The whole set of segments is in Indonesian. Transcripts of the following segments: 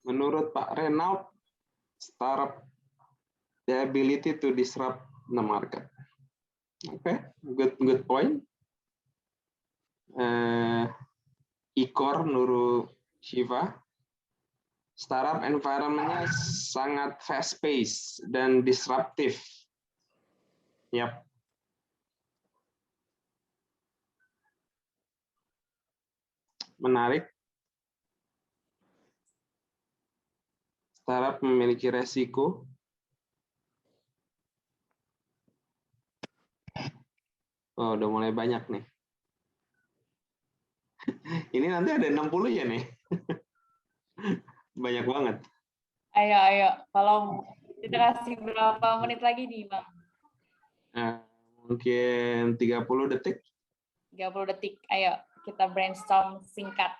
Menurut Pak Renaud, startup the ability to disrupt the market. Okay, good point. Ikor Nurul Shiva, startup environment-nya sangat fast pace dan disruptif. Yap. Menarik. Startup memiliki resiko. Oh, udah mulai banyak nih. Ini nanti ada 60 ya nih. Banyak banget. Ayo. Kalau kita kasih berapa menit lagi nih, Bang? Mungkin 30 detik. 30 detik. Ayo, kita brainstorm singkat.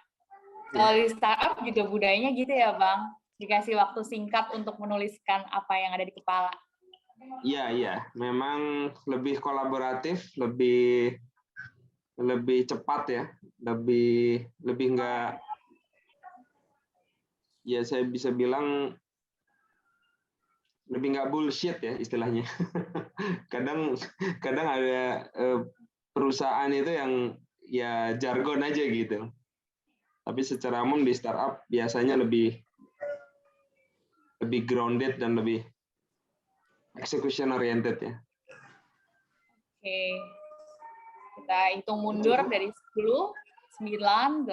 Kalau di startup juga budayanya gitu ya, Bang? Dikasih waktu singkat untuk menuliskan apa yang ada di kepala. Iya. Memang lebih kolaboratif, lebih cepat ya, lebih enggak, ya saya bisa bilang lebih nggak bullshit ya istilahnya. kadang ada perusahaan itu yang ya jargon aja gitu. Tapi secara umum di startup biasanya lebih grounded dan lebih execution oriented ya. Oke. Kita hitung mundur dari 10, 9, 8,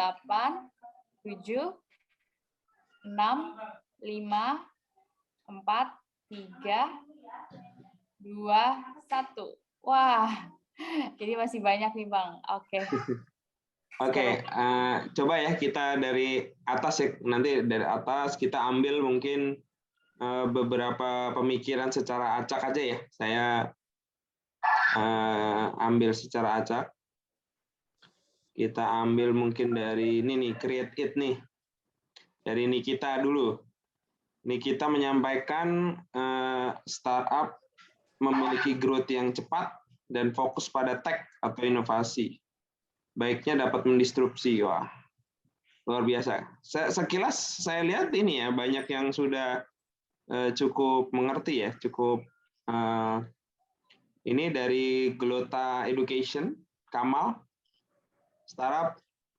7, 6, 5, 4, 3, 2, 1. Wah, jadi masih banyak nih, Bang. Oke. Oke, coba ya kita dari atas ya. Nanti dari atas kita ambil mungkin beberapa pemikiran secara acak aja ya. Saya ambil secara acak. Kita ambil mungkin dari ini nih, create it nih. Dari Nikita dulu. Nikita menyampaikan startup memiliki growth yang cepat dan fokus pada tech atau inovasi. Baiknya dapat mendisrupsi. Wah, luar biasa. Sekilas saya lihat ini ya, banyak yang sudah cukup mengerti ya, cukup ini dari Glota Education, Kamal. Startup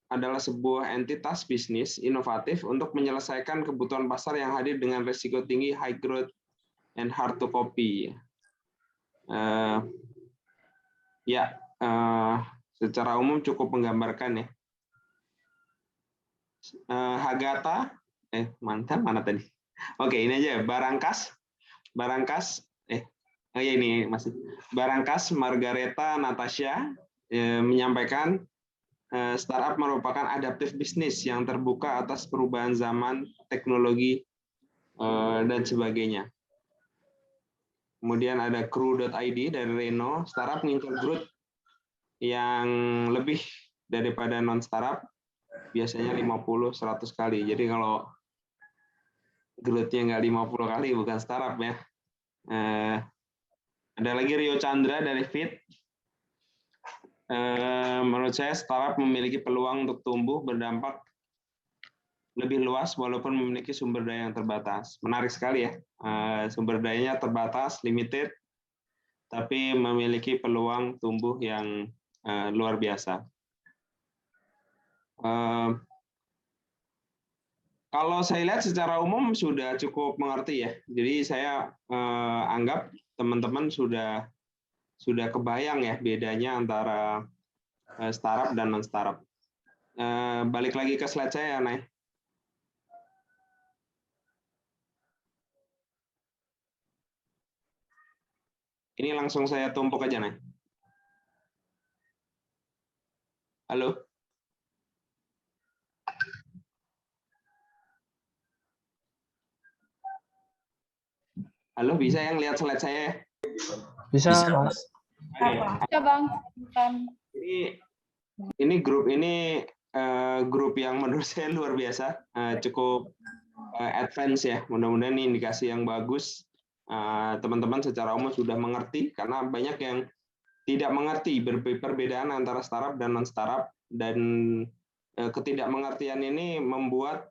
adalah sebuah entitas bisnis inovatif untuk menyelesaikan kebutuhan pasar yang hadir dengan risiko tinggi, high growth, and hard to copy. Secara umum cukup menggambarkan ya. Hagata, mana tadi? Oke, ini aja. Barangkas, ini masih. Barangkas Margareta Natasha menyampaikan startup merupakan adaptif bisnis yang terbuka atas perubahan zaman, teknologi, dan sebagainya. Kemudian ada crew.id dari Reno, startup mengincar growth yang lebih daripada non-startup, biasanya 50-100 kali. Jadi kalau growth-nya nggak 50 kali, bukan startup ya. Ada lagi Rio Chandra dari Fit. Menurut saya startup memiliki peluang untuk tumbuh berdampak lebih luas walaupun memiliki sumber daya yang terbatas. Menarik sekali ya, sumber dayanya terbatas, limited, tapi memiliki peluang tumbuh yang luar biasa. Kalau saya lihat secara umum sudah cukup mengerti ya, jadi saya anggap teman-teman sudah kebayang ya bedanya antara startup dan non-startup. Balik lagi ke slide saya, Nay. Ini langsung saya tumpuk aja, Nay. Halo? Halo, bisa yang lihat slide saya? Bisa, Mas. Bisa, Bang. Ini grup yang menurut saya luar biasa, cukup advance ya. Mudah-mudahan ini indikasi yang bagus. Teman-teman secara umum sudah mengerti, karena banyak yang tidak mengerti perbedaan antara startup dan non-startup, dan ketidakmengertian ini membuat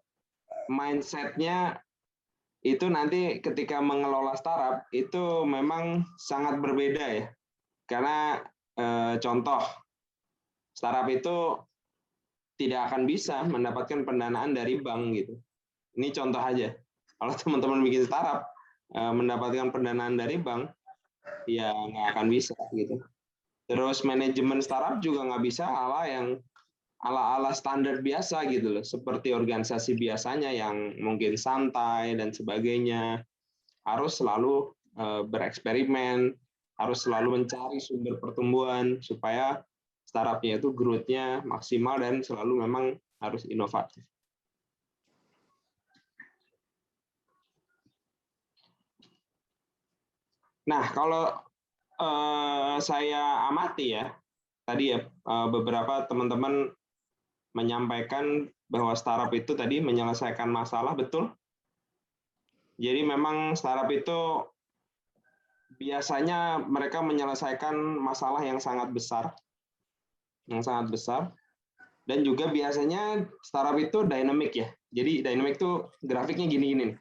mindset-nya itu nanti ketika mengelola startup itu memang sangat berbeda ya. Karena contoh, startup itu tidak akan bisa mendapatkan pendanaan dari bank gitu. Ini contoh aja. Kalau teman-teman bikin startup mendapatkan pendanaan dari bank, ya nggak akan bisa gitu. Terus manajemen startup juga nggak bisa ala standar biasa gitu loh, seperti organisasi biasanya yang mungkin santai dan sebagainya. Harus selalu bereksperimen, harus selalu mencari sumber pertumbuhan supaya startupnya itu growth-nya maksimal dan selalu memang harus inovatif. Nah, kalau saya amati ya, tadi ya beberapa teman-teman menyampaikan bahwa startup itu tadi menyelesaikan masalah, betul? Jadi memang startup itu biasanya mereka menyelesaikan masalah yang sangat besar, dan juga biasanya startup itu dynamic ya. Jadi dynamic itu grafiknya gini-gini.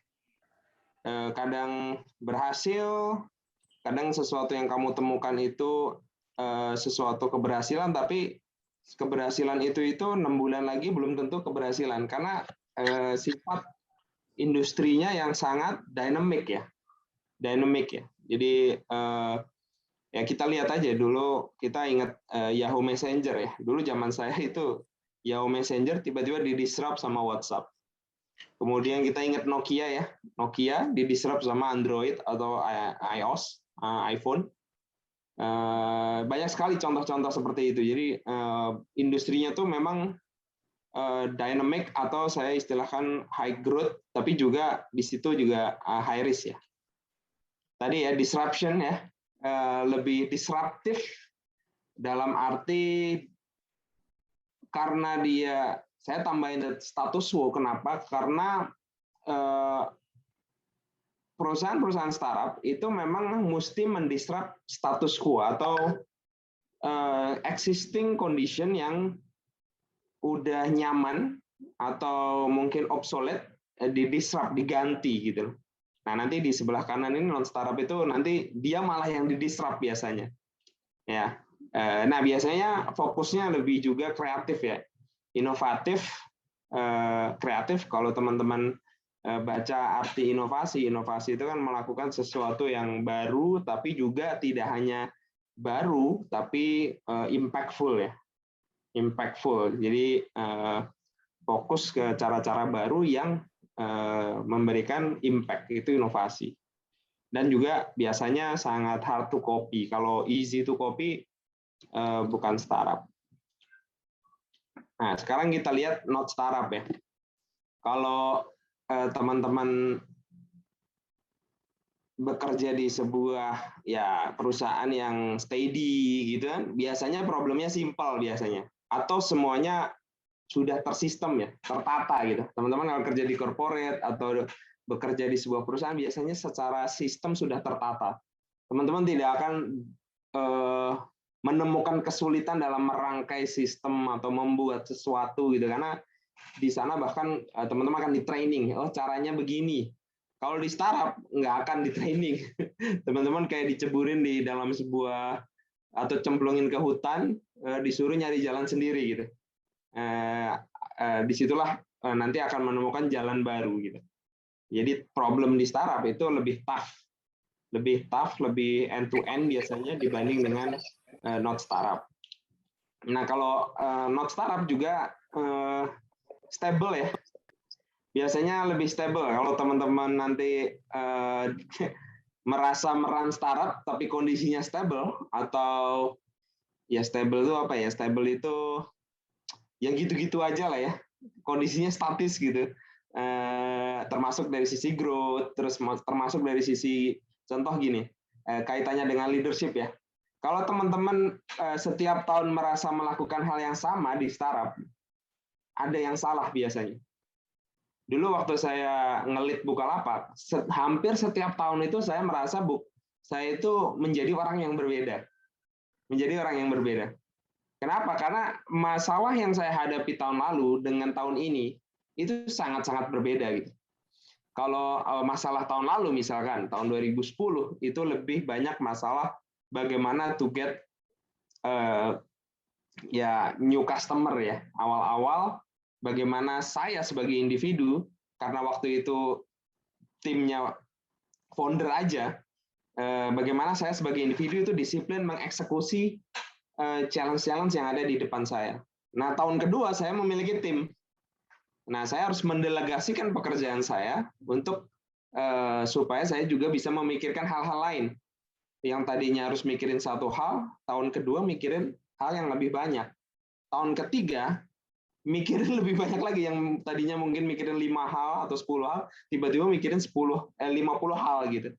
Kadang berhasil, kadang sesuatu yang kamu temukan itu sesuatu keberhasilan, tapi keberhasilan itu 6 bulan lagi belum tentu keberhasilan karena sifat industrinya yang sangat dynamic ya. Jadi ya kita lihat aja dulu, kita ingat Yahoo Messenger ya. Dulu zaman saya itu Yahoo Messenger tiba-tiba didisrupt sama WhatsApp. Kemudian kita ingat Nokia ya. Nokia didisrupt sama Android atau iOS, iPhone. Banyak sekali contoh-contoh seperti itu. Jadi industrinya tuh memang dynamic atau saya istilahkan high growth, tapi juga di situ juga high risk ya. Tadi ya disruption ya, lebih disruptif dalam arti karena dia, saya tambahin status quo. Kenapa? Karena perusahaan-perusahaan startup itu memang mesti mendisrupt status quo atau existing condition yang udah nyaman atau mungkin obsolete, didisrupt, diganti gitu. Nah, nanti di sebelah kanan ini non startup itu nanti dia malah yang didisrupt biasanya. Ya. Nah, biasanya fokusnya lebih juga kreatif ya. Inovatif, kreatif. Kalau teman-teman baca arti inovasi itu kan melakukan sesuatu yang baru, tapi juga tidak hanya baru, tapi impactful ya. Impactful. Jadi fokus ke cara-cara baru yang memberikan impact, itu inovasi. Dan juga biasanya sangat hard to copy. Kalau easy to copy bukan startup. Nah, sekarang kita lihat not startup ya. Kalau teman-teman bekerja di sebuah ya perusahaan yang steady gitu kan, biasanya problemnya simpel biasanya, atau semuanya sudah tersistem ya, tertata gitu. Teman-teman kalau kerja di corporate atau bekerja di sebuah perusahaan biasanya secara sistem sudah tertata. Teman-teman tidak akan menemukan kesulitan dalam merangkai sistem atau membuat sesuatu gitu, karena di sana bahkan teman-teman akan di training, oh caranya begini. Kalau di startup nggak akan di training. Teman-teman kayak diceburin di dalam sebuah atau cemplungin ke hutan, disuruh nyari jalan sendiri gitu. Disitulah nanti akan menemukan jalan baru gitu. Jadi problem di startup itu lebih tough, lebih end to end biasanya dibanding dengan not startup. Nah, kalau not startup juga stable ya. Biasanya lebih stable. Kalau teman-teman nanti merasa meran startup tapi kondisinya stable, atau ya stable itu apa ya? Stable itu yang gitu-gitu aja lah ya, kondisinya statis gitu, termasuk dari sisi growth, terus termasuk dari sisi contoh gini, kaitannya dengan leadership ya. Kalau teman-teman setiap tahun merasa melakukan hal yang sama di startup, ada yang salah biasanya. Dulu waktu saya ngelit Bukalapak, hampir setiap tahun itu saya merasa saya itu menjadi orang yang berbeda. Kenapa? Karena masalah yang saya hadapi tahun lalu dengan tahun ini itu sangat-sangat berbeda gitu. Kalau masalah tahun lalu misalkan tahun 2010 itu lebih banyak masalah bagaimana to get ya new customer ya. Awal-awal bagaimana saya sebagai individu, karena waktu itu timnya founder aja, bagaimana saya sebagai individu itu disiplin mengeksekusi challenge-challenge yang ada di depan saya. Nah, tahun kedua saya memiliki tim. Nah, saya harus mendelegasikan pekerjaan saya untuk supaya saya juga bisa memikirkan hal-hal lain. Yang tadinya harus mikirin satu hal, tahun kedua mikirin hal yang lebih banyak. Tahun ketiga, mikirin lebih banyak lagi, yang tadinya mungkin mikirin 5 hal atau 10 hal, tiba-tiba mikirin 50 hal gitu.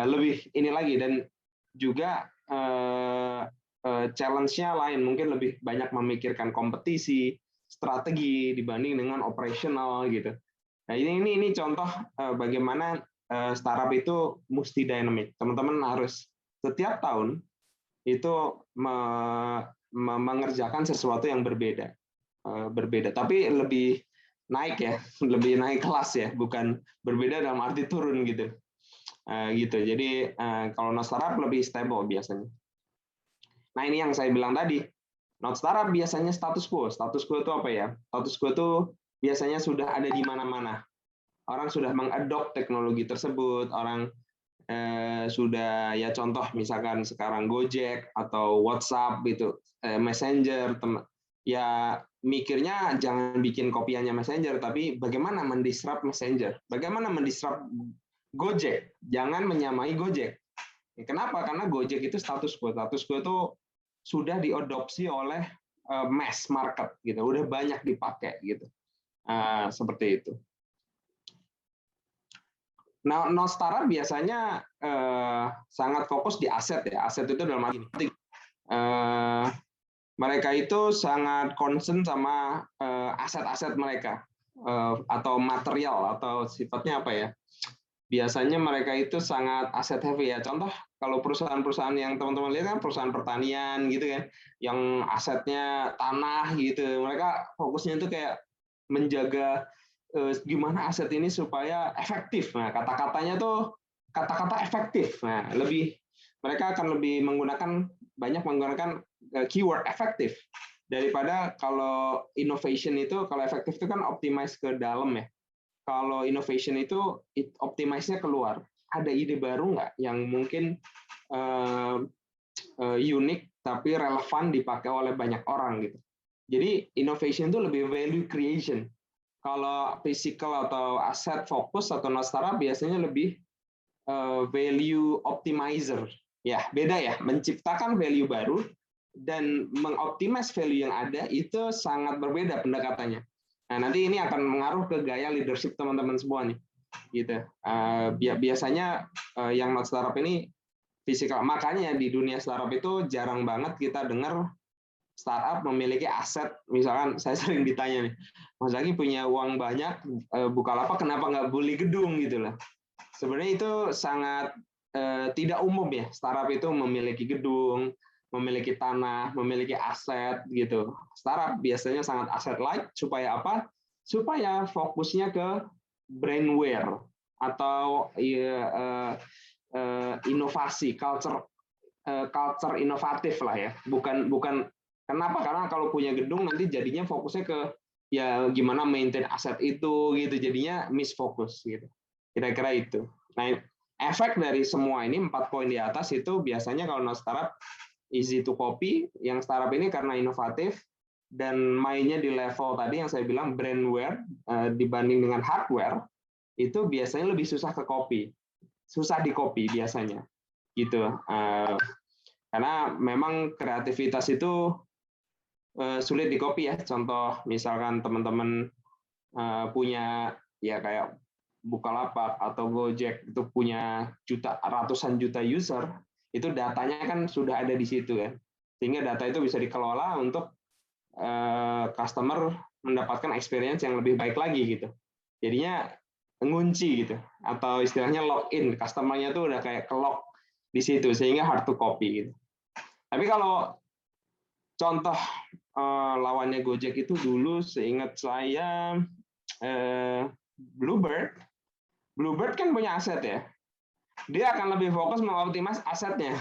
Lebih ini lagi, dan juga challenge-nya lain, mungkin lebih banyak memikirkan kompetisi, strategi dibanding dengan operasional gitu. Nah, ini contoh bagaimana startup itu mesti dynamic. Teman-teman harus setiap tahun itu mengerjakan sesuatu yang berbeda, tapi lebih naik ya, lebih naik kelas ya, bukan berbeda dalam arti turun gitu. Gitu. Jadi kalau not startup lebih stable biasanya. Nah, ini yang saya bilang tadi. Not startup biasanya status quo. Status quo itu apa ya? Status quo itu biasanya sudah ada di mana-mana. Orang sudah mengadop teknologi tersebut, orang sudah, ya contoh misalkan sekarang Gojek atau WhatsApp gitu, Messenger, ya mikirnya jangan bikin kopiannya Messenger, tapi bagaimana mendisrupt Messenger, bagaimana mendisrupt Gojek, jangan menyamai Gojek. Kenapa? Karena Gojek itu status quo itu sudah diadopsi oleh mass market gitu, udah banyak dipakai gitu, seperti itu. Nah, non startup biasanya sangat fokus di aset ya. Aset itu dalam arti mereka itu sangat concern sama aset-aset mereka atau material atau sifatnya apa ya? Biasanya mereka itu sangat aset heavy ya. Contoh kalau perusahaan-perusahaan yang teman-teman lihat kan perusahaan pertanian gitu kan, yang asetnya tanah gitu. Mereka fokusnya itu kayak menjaga gimana aset ini supaya efektif. Nah, kata-katanya tuh kata-kata efektif. Nah, mereka akan lebih banyak menggunakan keyword efektif daripada kalau innovation itu, kalau efektif itu kan optimize ke dalam ya. Kalau innovation itu optimize-nya keluar. Ada ide baru nggak yang mungkin unik tapi relevan dipakai oleh banyak orang gitu. Jadi innovation itu lebih value creation. Kalau physical atau aset fokus atau not startup biasanya lebih value optimizer. Ya, beda ya. Menciptakan value baru dan mengoptimize value yang ada itu sangat berbeda pendekatannya. Nah, nanti ini akan mengaruh ke gaya leadership teman-teman semua nih. Gitu. Biasanya yang not startup ini physical. Makanya di dunia startup itu jarang banget kita dengar startup memiliki aset. Misalkan saya sering ditanya nih, Mas Zaki punya uang banyak, Bukalapak kenapa nggak beli gedung gitu lah. Sebenarnya itu sangat tidak umum ya. Startup itu memiliki gedung, memiliki tanah, memiliki aset gitu. Startup biasanya sangat aset light supaya apa? Supaya fokusnya ke brainware atau inovasi, culture inovatif lah ya. Bukan kenapa? Karena kalau punya gedung nanti jadinya fokusnya ke ya gimana maintain aset itu gitu. Jadinya misfokus gitu. Kira-kira itu. Nah, efek dari semua ini 4 poin di atas itu biasanya kalau not startup easy to copy, yang startup ini karena inovatif dan mainnya di level tadi yang saya bilang brandware dibanding dengan hardware, itu biasanya lebih susah ke copy, susah di copy biasanya, gitu. Karena memang kreativitas itu sulit di copy ya. Contoh misalkan teman-teman punya ya kayak Bukalapak atau Gojek itu punya ratusan juta user, itu datanya kan sudah ada di situ ya, sehingga data itu bisa dikelola untuk customer mendapatkan experience yang lebih baik lagi gitu. Jadinya ngunci gitu, atau istilahnya login, customer-nya tuh udah kayak ke-lock di situ sehingga hard to copy gitu. Tapi kalau contoh lawannya Gojek itu dulu seingat saya Bluebird kan punya aset ya. Dia akan lebih fokus mengoptimize asetnya.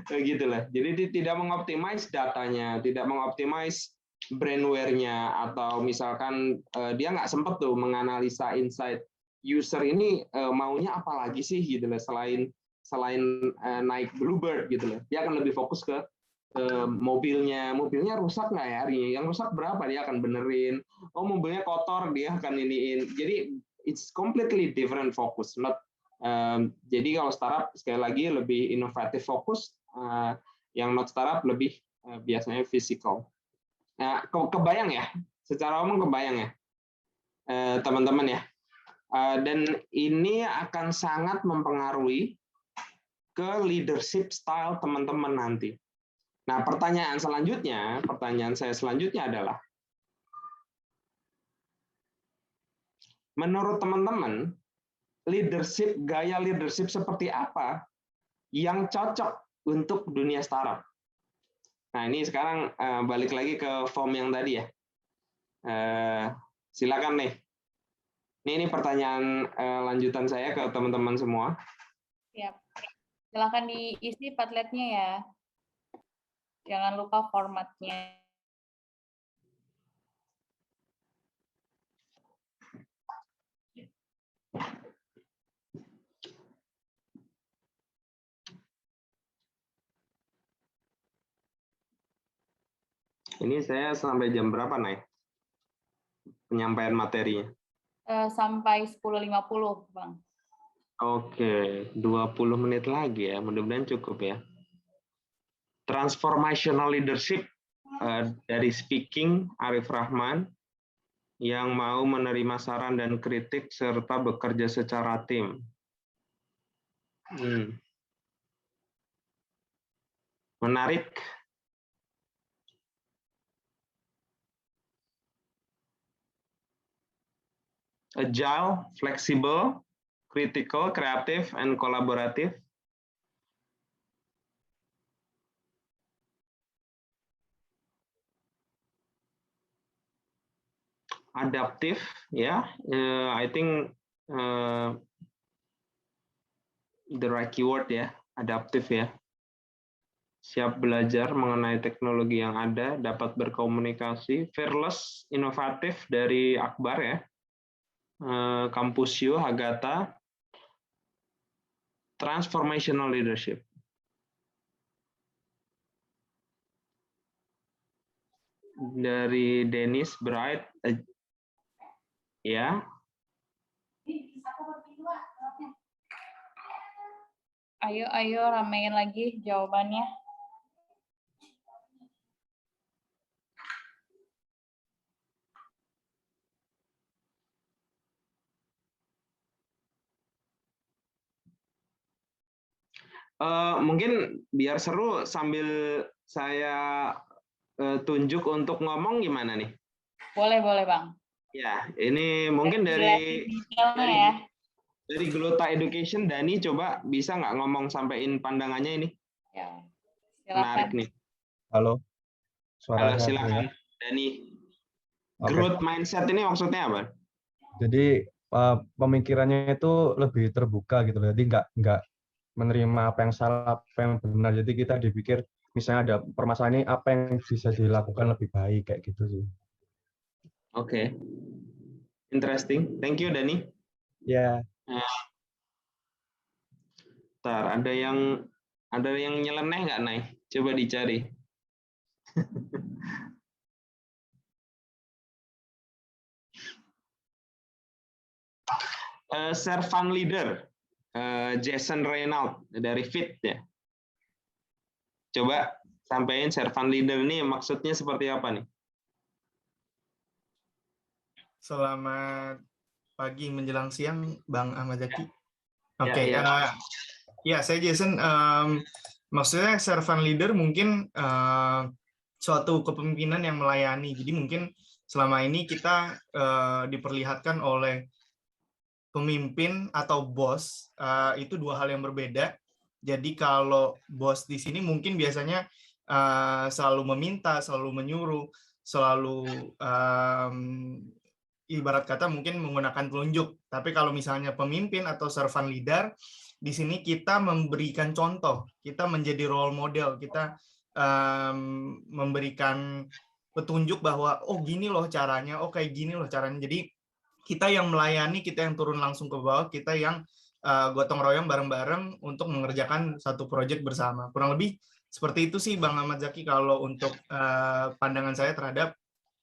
Begitulah. Jadi dia tidak mengoptimize datanya, tidak mengoptimize brandware-nya, atau misalkan dia nggak sempat tuh menganalisa insight user ini maunya apa lagi sih gitu loh, selain naik Bluebird gitu loh. Dia akan lebih fokus ke mobilnya rusak nggak ya hari ini, yang rusak berapa dia akan benerin, oh mobilnya kotor dia akan iniin. Jadi it's completely different focus, not jadi kalau startup sekali lagi lebih inovatif fokus, yang not startup lebih biasanya physical. Nah, kebayang ya, secara umum kebayang ya, teman-teman ya. Dan ini akan sangat mempengaruhi ke leadership style teman-teman nanti. Nah, pertanyaan saya selanjutnya adalah, menurut teman-teman, gaya leadership seperti apa yang cocok untuk dunia startup? Nah, ini sekarang balik lagi ke form yang tadi ya. Silakan nih. Ini pertanyaan lanjutan saya ke teman-teman semua. Siap. Silakan diisi Padletnya ya. Jangan lupa formatnya. Ini saya sampai jam berapa, Nay? Penyampaian materinya? Sampai 10.50, Bang. Oke, 20 menit lagi ya. Mudah-mudahan cukup ya. Transformational leadership dari speaking Arif Rahman, yang mau menerima saran dan kritik serta bekerja secara tim. Menarik. Agile, flexible, critical, kreatif, and kolaboratif. Adaptif, ya. I think the right keyword ya, adaptif ya. Siap belajar mengenai teknologi yang ada, dapat berkomunikasi. Fearless, inovatif dari Akbar ya. Campusio, Hagata. Transformational leadership. Dari Dennis Bright, ya. Ayo ramein lagi jawabannya. Mungkin biar seru sambil saya tunjuk untuk ngomong gimana nih? Boleh Bang. Ya, ini mungkin dari Glota Education, Dani coba bisa nggak ngomong sampein pandangannya ini? Ya, silakan. Menarik nih. Halo. Halo, silakan Dani. Growth mindset ini maksudnya apa? Jadi pemikirannya itu lebih terbuka gitu, jadi nggak menerima apa yang salah, apa yang benar. Jadi kita dipikir misalnya ada permasalahan ini, apa yang bisa dilakukan lebih baik kayak gitu sih. Oke. Interesting. Thank you, Dani. Ya. Ntar, ada yang nyeleneh nggak, Nay? Coba dicari. Servant leader, Jason Reynolds dari Fit ya. Coba sampaikan servant leader ini maksudnya seperti apa nih? Selamat pagi menjelang siang, Bang Ahmad Zaki. Oke, ya saya Jason. Maksudnya servant leader mungkin suatu kepemimpinan yang melayani. Jadi mungkin selama ini kita diperlihatkan oleh pemimpin atau bos itu dua hal yang berbeda. Jadi kalau bos di sini mungkin biasanya selalu meminta, selalu menyuruh, selalu ibarat kata mungkin menggunakan telunjuk. Tapi kalau misalnya pemimpin atau servant leader, di sini kita memberikan contoh, kita menjadi role model, kita memberikan petunjuk bahwa oh gini loh caranya, oh kayak gini loh caranya. Jadi kita yang melayani, kita yang turun langsung ke bawah, kita yang gotong royong bareng-bareng untuk mengerjakan satu proyek bersama. Kurang lebih seperti itu sih Bang Ahmad Zaki kalau untuk pandangan saya terhadap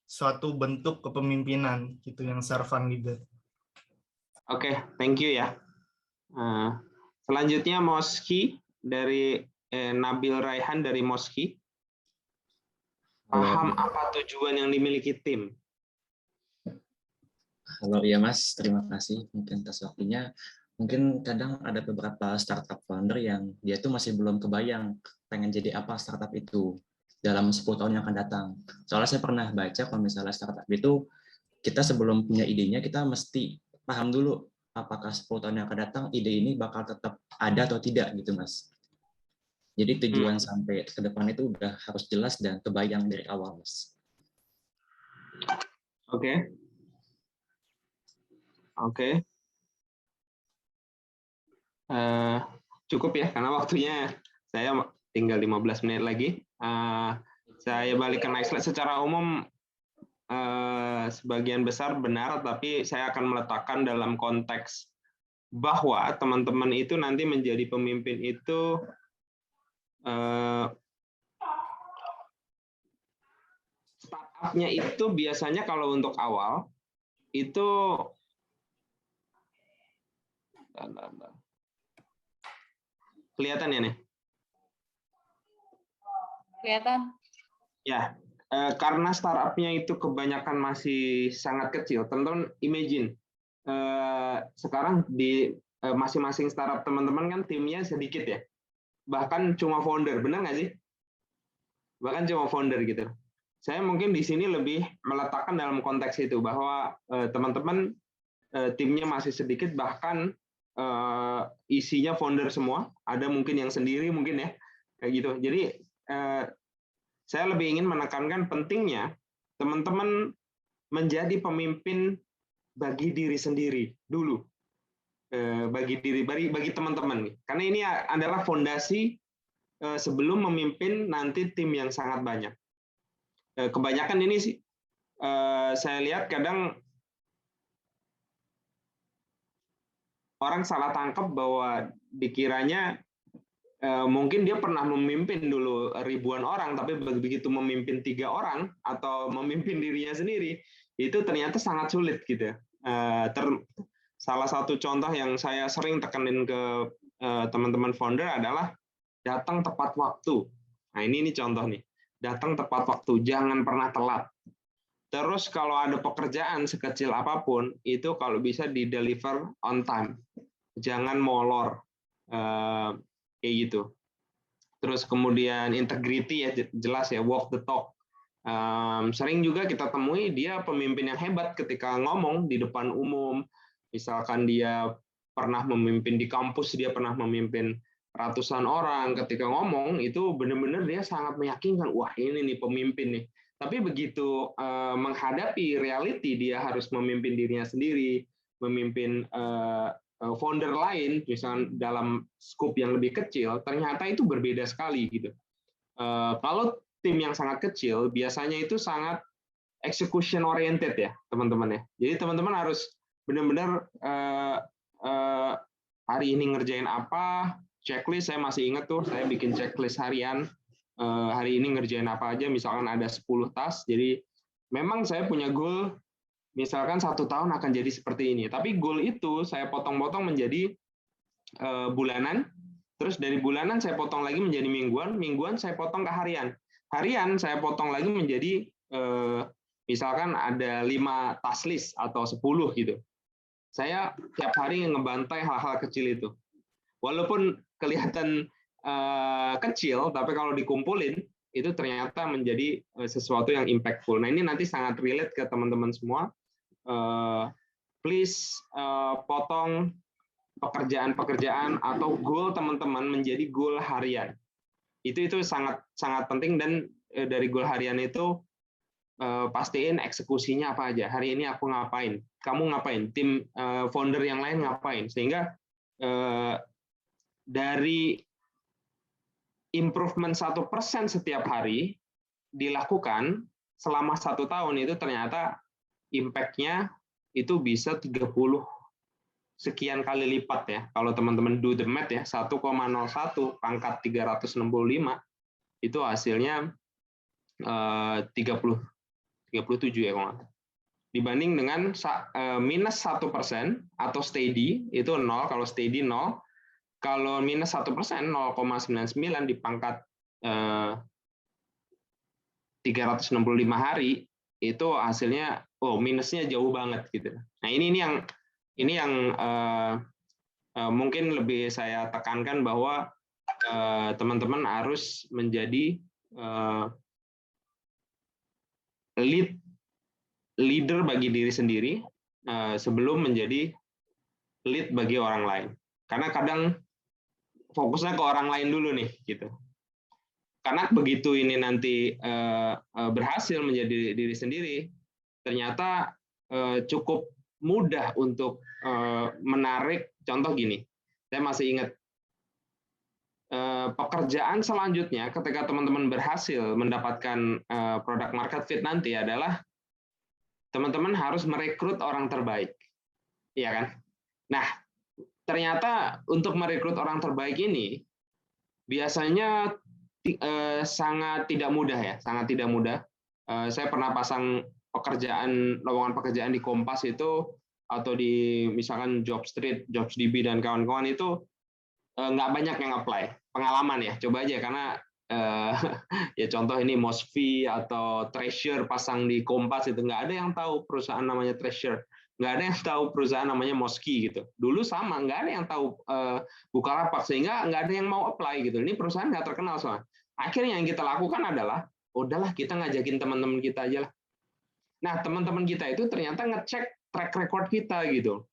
suatu bentuk kepemimpinan gitu yang servant leader. Oke, thank you ya. Selanjutnya Moski dari Nabil Raihan dari Moski. Paham apa tujuan yang dimiliki tim? Halo, ya Mas, terima kasih mungkin atas waktunya. Mungkin kadang ada beberapa startup founder yang dia tuh masih belum kebayang pengen jadi apa startup itu dalam 10 tahun yang akan datang. Soalnya saya pernah baca kalau misalnya startup itu, kita sebelum punya idenya, kita mesti paham dulu apakah 10 tahun yang akan datang ide ini bakal tetap ada atau tidak gitu Mas. Jadi tujuan sampai ke depan itu udah harus jelas dan kebayang dari awal Mas. Oke. Oke. Cukup ya, karena waktunya saya tinggal 15 menit lagi. Saya balik ke next slide. Secara umum, sebagian besar benar, tapi saya akan meletakkan dalam konteks bahwa teman-teman itu nanti menjadi pemimpin itu startup-nya itu biasanya kalau untuk awal itu kelihatan ya nih? Kelihatan. Ya, karena startup-nya itu kebanyakan masih sangat kecil. Teman-teman imagine, sekarang di masing-masing startup teman-teman kan timnya sedikit ya. Bahkan cuma founder, benar nggak sih? Bahkan cuma founder gitu. Saya mungkin di sini lebih meletakkan dalam konteks itu, bahwa teman-teman timnya masih sedikit, bahkan isinya founder semua, ada mungkin yang sendiri mungkin ya, kayak gitu. Jadi saya lebih ingin menekankan pentingnya teman-teman menjadi pemimpin bagi diri sendiri dulu, bagi teman-teman nih, karena ini adalah fondasi sebelum memimpin nanti tim yang sangat banyak. Kebanyakan ini sih saya lihat kadang orang salah tangkap bahwa dikiranya mungkin dia pernah memimpin dulu ribuan orang, tapi begitu memimpin 3 orang atau memimpin dirinya sendiri, itu ternyata sangat sulit gitu. Salah satu contoh yang saya sering tekenin ke teman-teman founder adalah datang tepat waktu. Nah ini contoh nih, datang tepat waktu, jangan pernah telat. Terus kalau ada pekerjaan sekecil apapun, itu kalau bisa di-deliver on time. Jangan molor. Kayak gitu. Terus kemudian integrity ya jelas ya, walk the talk. Sering juga kita temui dia pemimpin yang hebat ketika ngomong di depan umum. Misalkan dia pernah memimpin di kampus, dia pernah memimpin ratusan orang, ketika ngomong itu benar-benar dia sangat meyakinkan, wah ini nih pemimpin nih. Tapi begitu menghadapi reality, dia harus memimpin dirinya sendiri, memimpin founder lain, misalnya dalam skop yang lebih kecil, ternyata itu berbeda sekali gitu. Kalau tim yang sangat kecil, biasanya itu sangat execution oriented ya teman-teman ya. Jadi teman-teman harus benar-benar hari ini ngerjain apa, checklist. Saya masih ingat tuh, saya bikin checklist harian. Hari ini ngerjain apa aja, misalkan ada 10 task. Jadi memang saya punya goal, misalkan 1 tahun akan jadi seperti ini. Tapi goal itu saya potong-potong menjadi bulanan. Terus dari bulanan saya potong lagi menjadi mingguan. Mingguan saya potong ke harian. Harian saya potong lagi menjadi misalkan ada 5 task list atau 10 gitu. Saya tiap hari ngebantai hal-hal kecil itu. Walaupun kelihatan kecil, tapi kalau dikumpulin itu ternyata menjadi sesuatu yang impactful. Nah ini nanti sangat relate ke teman-teman semua. Please potong pekerjaan-pekerjaan atau goal teman-teman menjadi goal harian. Itu sangat sangat penting, dan dari goal harian itu pastiin eksekusinya apa aja. Hari ini aku ngapain, kamu ngapain, tim founder yang lain ngapain, sehingga dari improvement 1% setiap hari dilakukan selama 1 tahun itu ternyata impact-nya itu bisa 30 sekian kali lipat ya. Kalau teman-teman do the math ya, 1,01 pangkat 365 itu hasilnya 37 ya kalau nggak salah. Dibanding dengan minus 1% atau steady itu 0, kalau steady 0, kalau minus 1%, 0,99 di pangkat 365 hari, itu hasilnya, minusnya jauh banget gitu. Nah ini yang mungkin lebih saya tekankan bahwa teman-teman harus menjadi leader bagi diri sendiri sebelum menjadi lead bagi orang lain. Karena kadang fokusnya ke orang lain dulu nih, gitu. Karena begitu ini nanti berhasil menjadi diri sendiri, ternyata cukup mudah untuk menarik. Contoh gini, saya masih ingat pekerjaan selanjutnya ketika teman-teman berhasil mendapatkan product market fit nanti adalah teman-teman harus merekrut orang terbaik, ya kan? Nah, ternyata untuk merekrut orang terbaik ini biasanya sangat tidak mudah ya, sangat tidak mudah. Saya pernah pasang lowongan pekerjaan di Kompas itu atau di misalkan Jobstreet, JobsDB dan kawan-kawan itu nggak banyak yang apply. Pengalaman ya, coba aja karena ya contoh ini Mosfee atau Treasure pasang di Kompas itu nggak ada yang tahu perusahaan namanya Treasure, nggak ada yang tahu perusahaan namanya Mosfee gitu. Dulu sama, nggak ada yang tahu Bukalapak, sehingga nggak ada yang mau apply gitu. Ini perusahaan nggak terkenal soalnya. Akhirnya yang kita lakukan adalah, udahlah kita ngajakin teman-teman kita aja lah. Nah teman-teman kita itu ternyata ngecek track record kita gitu.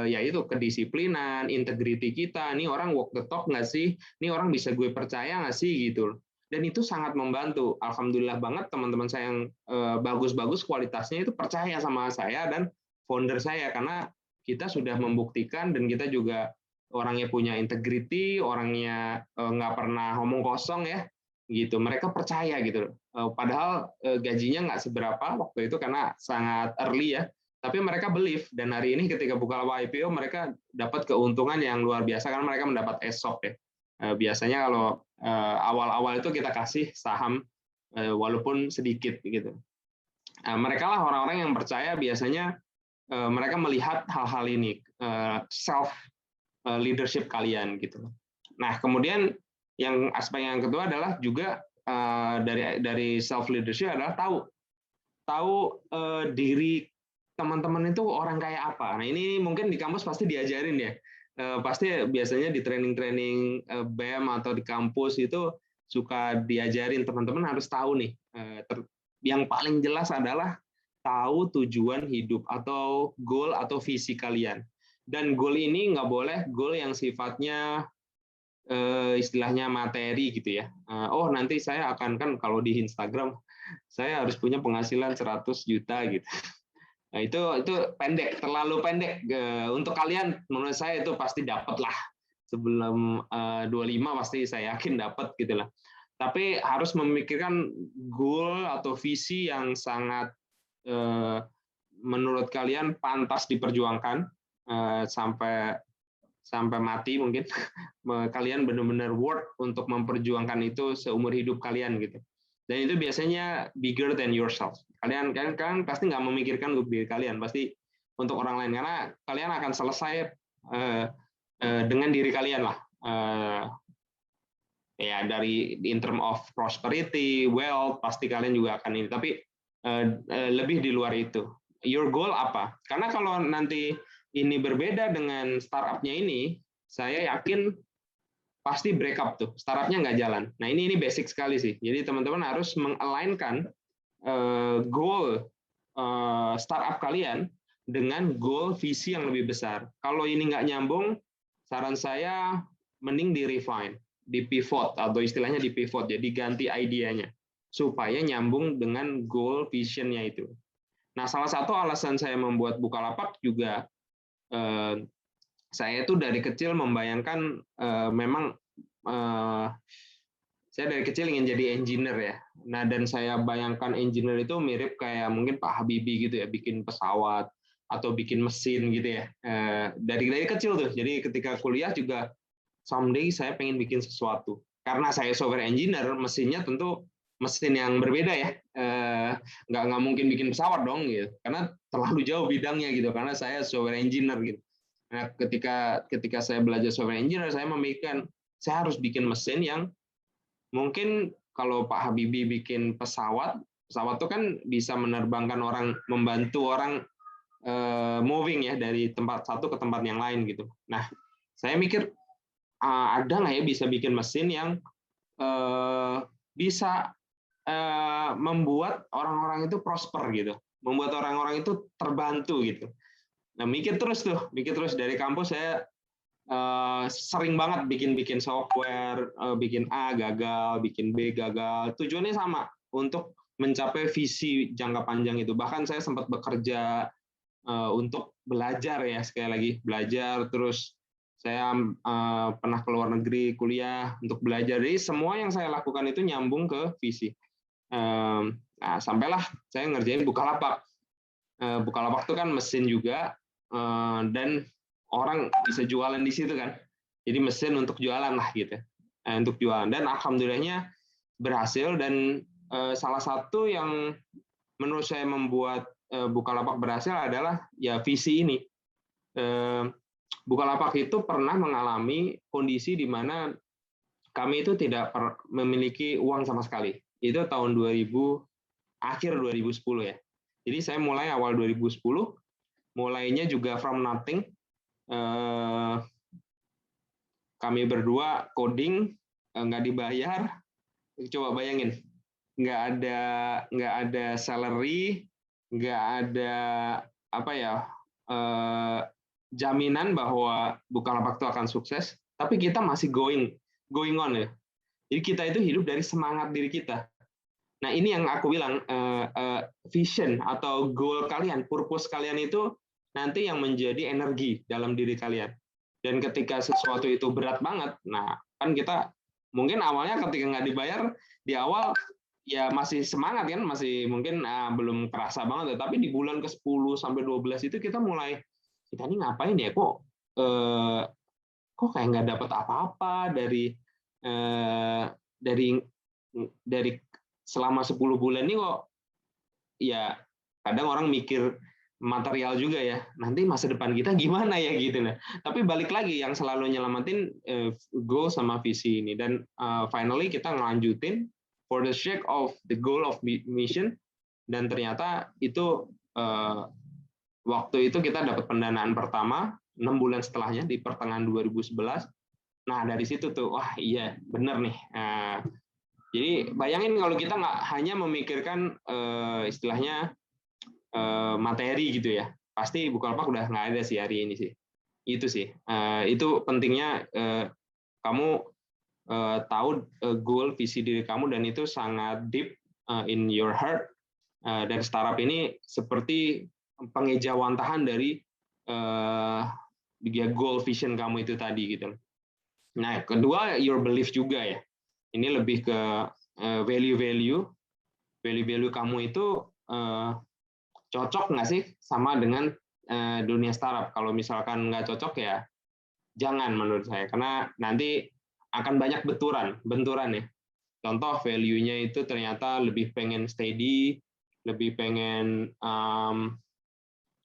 Yaitu kedisiplinan, integrity kita, ini orang walk the talk nggak sih, ini orang bisa gue percaya nggak sih gitu. Dan itu sangat membantu. Alhamdulillah banget teman-teman saya yang bagus-bagus kualitasnya itu percaya sama saya dan founder saya, karena kita sudah membuktikan dan kita juga orangnya punya integrity, orangnya nggak pernah ngomong kosong ya, gitu. Mereka percaya gitu. Padahal gajinya nggak seberapa waktu itu karena sangat early ya, tapi mereka believe, dan hari ini ketika Bukalapak IPO mereka dapat keuntungan yang luar biasa karena mereka mendapat ESOP ya. Biasanya kalau awal-awal itu kita kasih saham walaupun sedikit gitu. Mereka lah orang-orang yang percaya, biasanya mereka melihat hal-hal ini, self leadership kalian gitu. Nah kemudian aspek yang kedua adalah juga dari self leadership adalah tahu diri teman-teman itu orang kayak apa. Nah ini mungkin di kampus pasti diajarin ya. Pasti biasanya di training-training BEM atau di kampus itu suka diajarin teman-teman harus tahu nih. Yang paling jelas adalah tahu tujuan hidup atau goal atau visi kalian. Dan goal ini nggak boleh goal yang sifatnya istilahnya materi gitu ya. Nanti saya akan, kan kalau di Instagram saya harus punya penghasilan 100 juta gitu. Nah, itu pendek, terlalu pendek. Untuk kalian menurut saya itu pasti dapat lah. Sebelum 25 pasti saya yakin dapat gitu lah. Tapi harus memikirkan goal atau visi yang sangat menurut kalian pantas diperjuangkan sampai mati mungkin. Kalian benar-benar worth untuk memperjuangkan itu seumur hidup kalian gitu. Dan itu biasanya bigger than yourself. Kalian pasti nggak memikirkan untuk diri kalian, pasti untuk orang lain, karena kalian akan selesai dengan diri kalian lah. Ya dari in term of prosperity, wealth, pasti kalian juga akan ini. Tapi lebih di luar itu. Your goal apa? Karena kalau nanti ini berbeda dengan startup-nya ini, saya yakin pasti break up tuh, startup-nya nggak jalan. Nah ini basic sekali sih. Jadi teman-teman harus meng-align-kan goal startup kalian dengan goal visi yang lebih besar. Kalau ini nggak nyambung, saran saya mending di refine, di pivot atau istilahnya di pivot, jadi ganti idenya. supaya nyambung dengan goal vision-nya itu. Nah, salah satu alasan saya membuat Bukalapak juga saya itu dari kecil membayangkan memang saya dari kecil ingin jadi engineer ya. Nah, dan saya bayangkan engineer itu mirip kayak mungkin Pak Habibie gitu ya, bikin pesawat atau bikin mesin gitu ya. Dari kecil tuh. Jadi ketika kuliah juga someday saya pengen bikin sesuatu. Karena saya software engineer, mesinnya tentu mesin yang berbeda ya. Nggak mungkin bikin pesawat dong gitu. Karena terlalu jauh bidangnya gitu. Karena saya software engineer gitu. Nah, ketika saya belajar software engineer, saya memikirkan saya harus bikin mesin yang mungkin kalau Pak Habibie bikin pesawat itu kan bisa menerbangkan orang, membantu orang moving ya dari tempat satu ke tempat yang lain gitu. Nah, saya mikir ada nggak ya bisa bikin mesin yang bisa membuat orang-orang itu prosper gitu, membuat orang-orang itu terbantu gitu. Nah, mikir terus dari kampus saya sering banget bikin software, bikin A gagal, bikin B gagal. Tujuannya sama, untuk mencapai visi jangka panjang itu. Bahkan saya sempat bekerja untuk belajar ya, sekali lagi belajar, terus saya pernah ke luar negeri kuliah untuk belajar. Jadi semua yang saya lakukan itu nyambung ke visi. Nah, sampailah saya ngerjain Bukalapak. Bukalapak itu kan mesin juga, dan orang bisa jualan di situ kan. Jadi mesin untuk jualan lah gitu. Untuk jualan. Dan alhamdulillahnya berhasil, dan salah satu yang menurut saya membuat Bukalapak berhasil adalah ya visi ini. Bukalapak itu pernah mengalami kondisi di mana kami itu tidak memiliki uang sama sekali. Itu tahun 2000, akhir 2010 ya. Jadi saya mulai awal 2010, mulainya juga from nothing. Kami berdua coding, nggak dibayar. Coba bayangin, nggak ada salary, nggak ada jaminan bahwa Bukalapak itu akan sukses, tapi kita masih going on ya. Jadi kita itu hidup dari semangat diri kita. Nah, ini yang aku bilang, vision atau goal kalian, purpose kalian itu nanti yang menjadi energi dalam diri kalian. Dan ketika sesuatu itu berat banget, nah kan kita mungkin awalnya ketika nggak dibayar di awal ya masih semangat kan, masih mungkin belum terasa banget, tapi di bulan ke-10 sampai 12 itu kita mulai, kita ini ngapain ya, kok kayak nggak dapat apa-apa dari selama 10 bulan ini kok. Ya kadang orang mikir material juga ya, nanti masa depan kita gimana ya gitu. Nah, tapi balik lagi yang selalu nyelamatin goal sama visi ini, dan finally kita ngelanjutin for the sake of the goal of mission, dan ternyata itu waktu itu kita dapat pendanaan pertama 6 bulan setelahnya di pertengahan 2011. Nah, dari situ tuh wah iya bener nih. Jadi bayangin kalau kita nggak hanya memikirkan istilahnya materi gitu ya, pasti Bukalapak udah nggak ada sih hari ini sih. Itu sih, itu pentingnya kamu tahu goal, visi diri kamu, dan itu sangat deep in your heart. Dan startup ini seperti pengejawantahan dari goal vision kamu itu tadi gitu. Nah, kedua your belief juga ya. Ini lebih ke value kamu itu cocok nggak sih sama dengan dunia startup? Kalau misalkan nggak cocok ya jangan menurut saya, karena nanti akan banyak benturan ya. Contoh value-nya itu ternyata lebih pengen steady, lebih pengen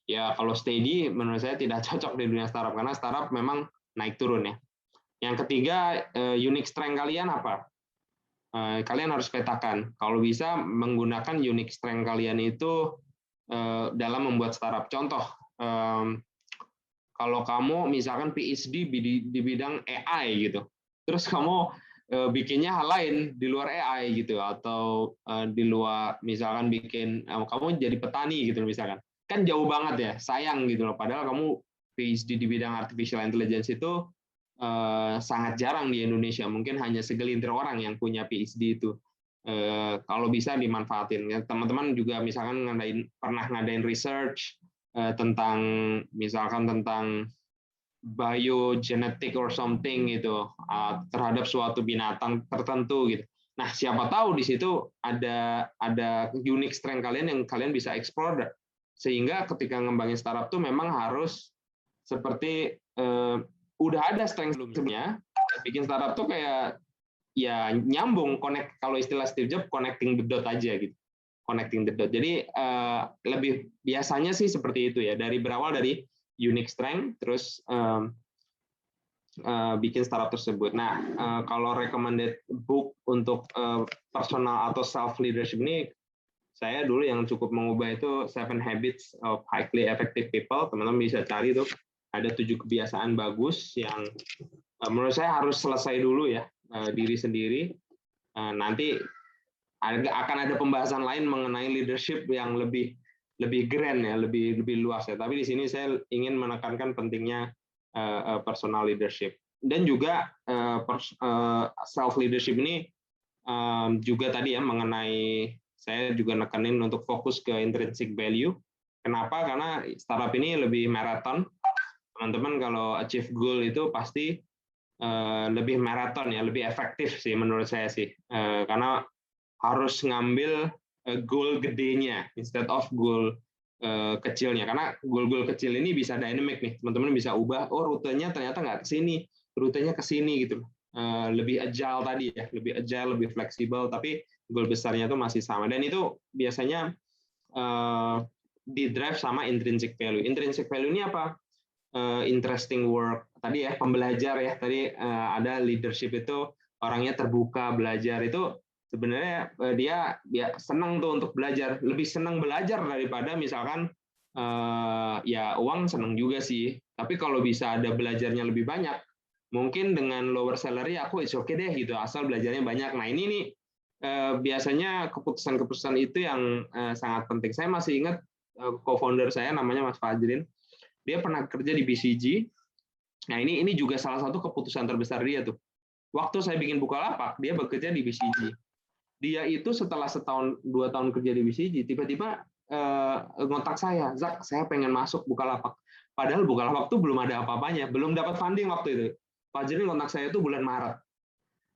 ya kalau steady menurut saya tidak cocok di dunia startup, karena startup memang naik turun ya. Yang ketiga, unique strength kalian apa? Kalian harus petakan. Kalau bisa menggunakan unique strength kalian itu dalam membuat startup. Contoh, kalau kamu misalkan PhD di bidang AI gitu, terus kamu bikinnya hal lain di luar AI gitu, atau di luar misalkan bikin kamu jadi petani gitu misalkan, kan jauh banget ya, sayang gitu loh. Padahal kamu PhD di bidang artificial intelligence itu sangat jarang di Indonesia, mungkin hanya segelintir orang yang punya PhD itu. kalau bisa dimanfaatin. Ya, teman-teman juga misalkan pernah ngadain research tentang misalkan tentang biogenetic or something gitu terhadap suatu binatang tertentu gitu. Nah, siapa tahu di situ ada unique strength kalian yang kalian bisa explore, sehingga ketika ngembangin startup tuh memang harus seperti udah ada strength sebelumnya, bikin startup tuh kayak ya nyambung, connect, kalau istilah Steve Jobs, connecting the dot aja gitu. Connecting the dot. Jadi lebih biasanya sih seperti itu ya, berawal dari unique strength, terus bikin startup tersebut. Nah, kalau recommended book untuk personal atau self leadership ini, saya dulu yang cukup mengubah itu 7 Habits of Highly Effective People. Teman-teman bisa cari tuh, ada 7 kebiasaan bagus yang menurut saya harus selesai dulu ya, diri sendiri. Nanti akan ada pembahasan lain mengenai leadership yang lebih grand ya, lebih luas ya. Tapi di sini saya ingin menekankan pentingnya personal leadership, dan juga self leadership ini juga tadi ya, mengenai saya juga nekenin untuk fokus ke intrinsic value. Kenapa? Karena startup ini lebih maraton. Teman-teman kalau achieve goal itu pasti lebih maraton ya, lebih efektif sih menurut saya sih, karena harus ngambil goal gedenya instead of goal kecilnya, karena goal-goal kecil ini bisa dynamic nih, teman-teman bisa ubah, oh rutenya ternyata nggak ke sini, rutenya ke sini gitu, lebih agile tadi ya, lebih agile, lebih fleksibel, tapi goal besarnya itu masih sama, dan itu biasanya di drive sama intrinsic value. Intrinsic value ini apa? Interesting work tadi ya, pembelajar ya, tadi ada leadership itu orangnya terbuka belajar, itu sebenarnya dia senang tuh untuk belajar, lebih senang belajar daripada misalkan ya uang senang juga sih, tapi kalau bisa ada belajarnya lebih banyak, mungkin dengan lower salary aku it's okay deh gitu, asal belajarnya banyak. Nah ini nih biasanya keputusan-keputusan itu yang sangat penting. Saya masih ingat co-founder saya namanya Mas Fajrin, dia pernah kerja di BCG. Nah ini juga salah satu keputusan terbesar dia tuh. Waktu saya bikin Bukalapak, dia bekerja di BCG. Dia itu setelah 1-2 tahun kerja di BCG, tiba-tiba ngontak saya, Zak, saya pengen masuk Bukalapak. Padahal Bukalapak tuh belum ada apa-apanya, belum dapat funding waktu itu. Fajrin ngontak saya itu bulan Maret.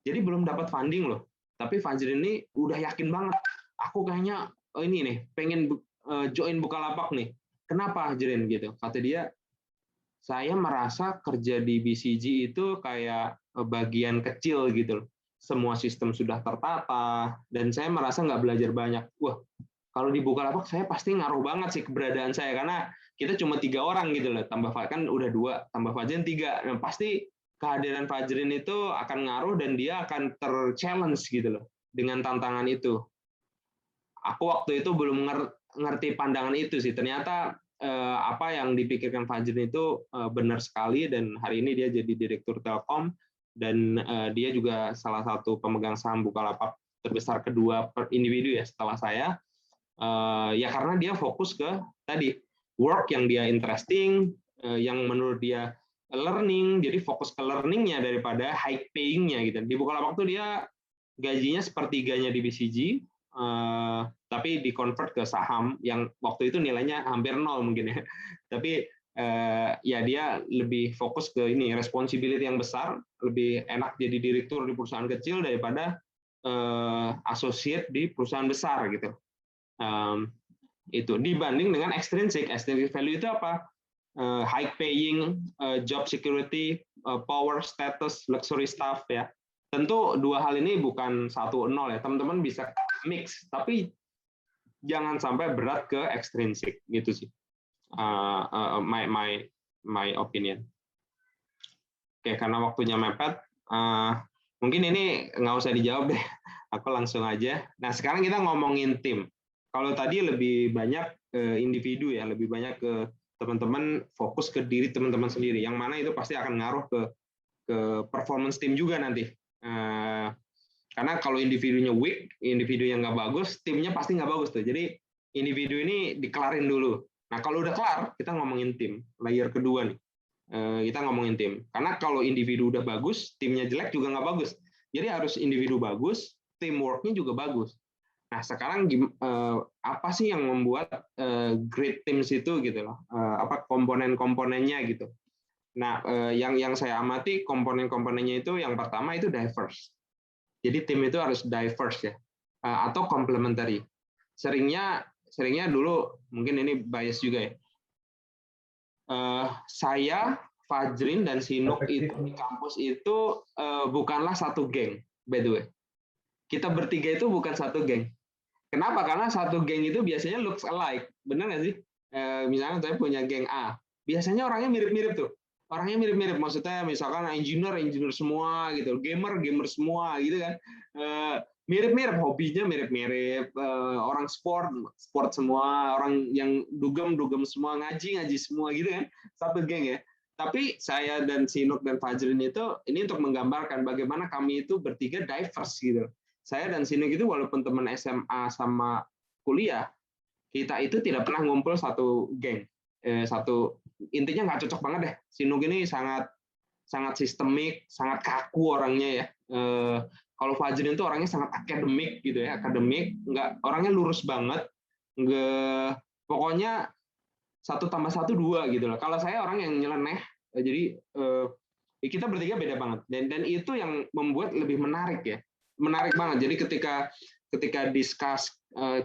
Jadi belum dapat funding loh. Tapi Fajrin ini udah yakin banget, aku kayaknya ini nih, pengen join Bukalapak nih. Kenapa Fajrin gitu? Kata dia, saya merasa kerja di BCG itu kayak bagian kecil gitu loh. Semua sistem sudah tertata, dan saya merasa nggak belajar banyak. Wah, kalau di Bukalapak saya pasti ngaruh banget sih keberadaan saya, karena kita cuma 3 orang gitu loh, tambah kan udah 2, tambah Fajrin 3. Nah, pasti kehadiran Fajrin itu akan ngaruh, dan dia akan ter-challenge gitu loh dengan tantangan itu. Aku waktu itu belum ngerti pandangan itu sih. Ternyata apa yang dipikirkan Fajrin itu benar sekali, dan hari ini dia jadi direktur Telkom, dan dia juga salah satu pemegang saham Bukalapak terbesar kedua per individu ya setelah saya, ya karena dia fokus ke tadi work yang dia interesting, yang menurut dia learning, jadi fokus ke learningnya daripada high payingnya gitu. Di Bukalapak tuh dia gajinya sepertiganya di BCG, tapi di convert ke saham yang waktu itu nilainya hampir 0 mungkin ya, tapi ya dia lebih fokus ke ini, responsibility yang besar, lebih enak jadi direktur di perusahaan kecil daripada associate di perusahaan besar gitu. Itu dibanding dengan extrinsic value itu apa? High paying, job security, power, status, luxury stuff ya. Tentu 2 hal ini bukan 1-0 ya, teman-teman bisa mix, tapi jangan sampai berat ke extrinsic gitu sih. My opinion. Oke, karena waktunya mepet, mungkin ini nggak usah dijawab deh, aku langsung aja. Nah, sekarang kita ngomongin tim. Kalau tadi lebih banyak individu ya, lebih banyak ke teman-teman, fokus ke diri teman-teman sendiri, yang mana itu pasti akan ngaruh ke performance tim juga nanti. Karena kalau individunya weak, individu yang nggak bagus, timnya pasti nggak bagus tuh. Jadi individu ini dikelarin dulu. Nah, kalau udah kelar, kita ngomongin tim. Layer kedua nih, kita ngomongin tim. Karena kalau individu udah bagus, timnya jelek juga nggak bagus. Jadi harus individu bagus, teamwork-nya juga bagus. Nah, sekarang apa sih yang membuat great teams itu gitu loh? Apa komponen-komponennya gitu. Nah, yang saya amati komponen-komponennya itu yang pertama itu diverse. Jadi tim itu harus diverse ya, atau complementary. Seringnya dulu mungkin ini bias juga ya. Saya, Fajrin dan Sinuk itu di kampus itu bukanlah satu geng, by the way. Kita bertiga itu bukan satu geng. Kenapa? Karena satu geng itu biasanya looks alike, benar nggak sih? Misalnya saya punya geng A, biasanya orangnya mirip-mirip tuh. Orangnya mirip-mirip, maksudnya misalkan engineer semua gitu, gamer semua gitu kan. Mirip-mirip, hobinya mirip-mirip, orang sport semua, orang yang dugem semua, ngaji semua gitu kan, satu geng ya. Tapi saya dan Sinuk dan Fajrin itu ini untuk menggambarkan bagaimana kami itu bertiga diverse gitu. Saya dan Sinuk itu walaupun teman SMA sama kuliah, kita itu tidak pernah ngumpul satu geng. Intinya nggak cocok banget deh. Sinuk ini sangat sistemik, sangat kaku orangnya ya. Kalau Fajrin itu orangnya sangat akademik gitu ya, orangnya lurus banget, pokoknya 1 + 1 2 gitu loh. Kalau saya orang yang nyeleneh, jadi kita bertiga beda banget, dan itu yang membuat lebih menarik ya, menarik banget. Jadi ketika discuss,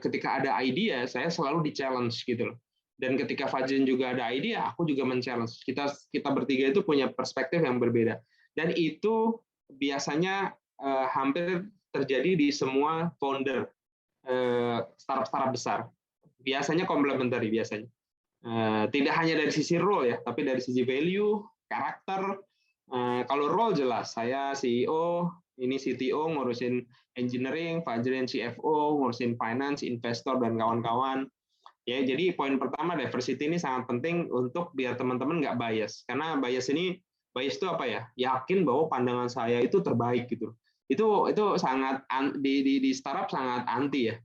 ketika ada idea, saya selalu di challenge gitu loh. Dan ketika Fajrin juga ada idea, aku juga men-challenge. Kita bertiga itu punya perspektif yang berbeda, dan itu biasanya hampir terjadi di semua founder startup besar. Biasanya komplementari biasanya. Tidak hanya dari sisi role ya, tapi dari sisi value, karakter. Kalau role jelas, saya CEO, ini CTO ngurusin engineering, Fajrin CFO ngurusin finance, investor dan kawan-kawan. Ya, jadi poin pertama, diversity ini sangat penting untuk biar teman-teman nggak bias. Karena bias itu apa ya? Yakin bahwa pandangan saya itu terbaik gitu. Itu sangat di startup sangat anti ya.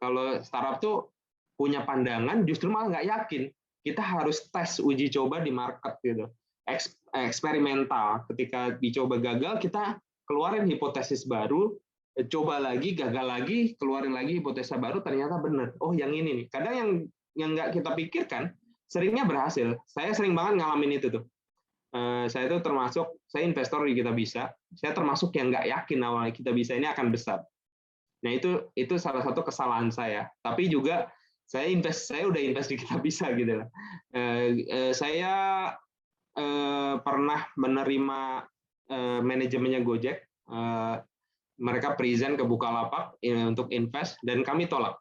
Kalau startup tuh punya pandangan justru malah nggak yakin. Kita harus tes, uji coba di market gitu. Eksperimental. Ketika dicoba gagal, kita keluarin hipotesis baru, coba lagi, gagal lagi, keluarin lagi hipotesis baru, ternyata benar. Oh, yang ini nih. Kadang yang nggak kita pikirkan seringnya berhasil. Saya sering banget ngalamin itu tuh. Saya itu termasuk, saya investor di Kita Bisa. Saya termasuk yang nggak yakin awalnya Kita Bisa ini akan besar. Nah, itu salah satu kesalahan saya. Tapi juga saya udah invest di Kita Bisa gitu. Saya pernah menerima manajemennya Gojek. Mereka present ke Bukalapak untuk invest, dan kami tolak.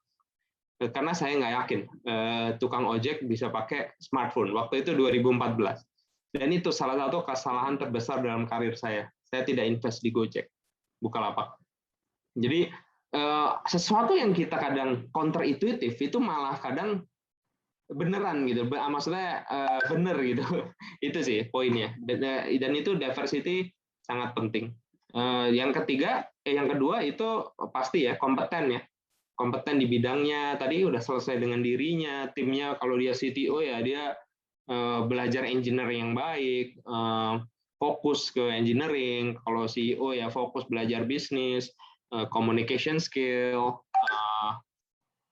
Karena saya nggak yakin tukang ojek bisa pakai smartphone. Waktu itu 2014. Dan itu salah satu kesalahan terbesar dalam karir saya. Saya tidak invest di Gojek, Bukalapak. Jadi sesuatu yang kita kadang counterintuitif itu malah kadang beneran gitu. Maksudnya bener gitu. Itu sih poinnya. Dan itu diversity sangat penting. Yang kedua itu pasti ya kompeten ya. Kompeten di bidangnya. Tadi udah selesai dengan dirinya, timnya. Kalau dia CTO ya dia belajar engineering yang baik, fokus ke engineering. Kalau CEO ya fokus belajar bisnis, communication skill,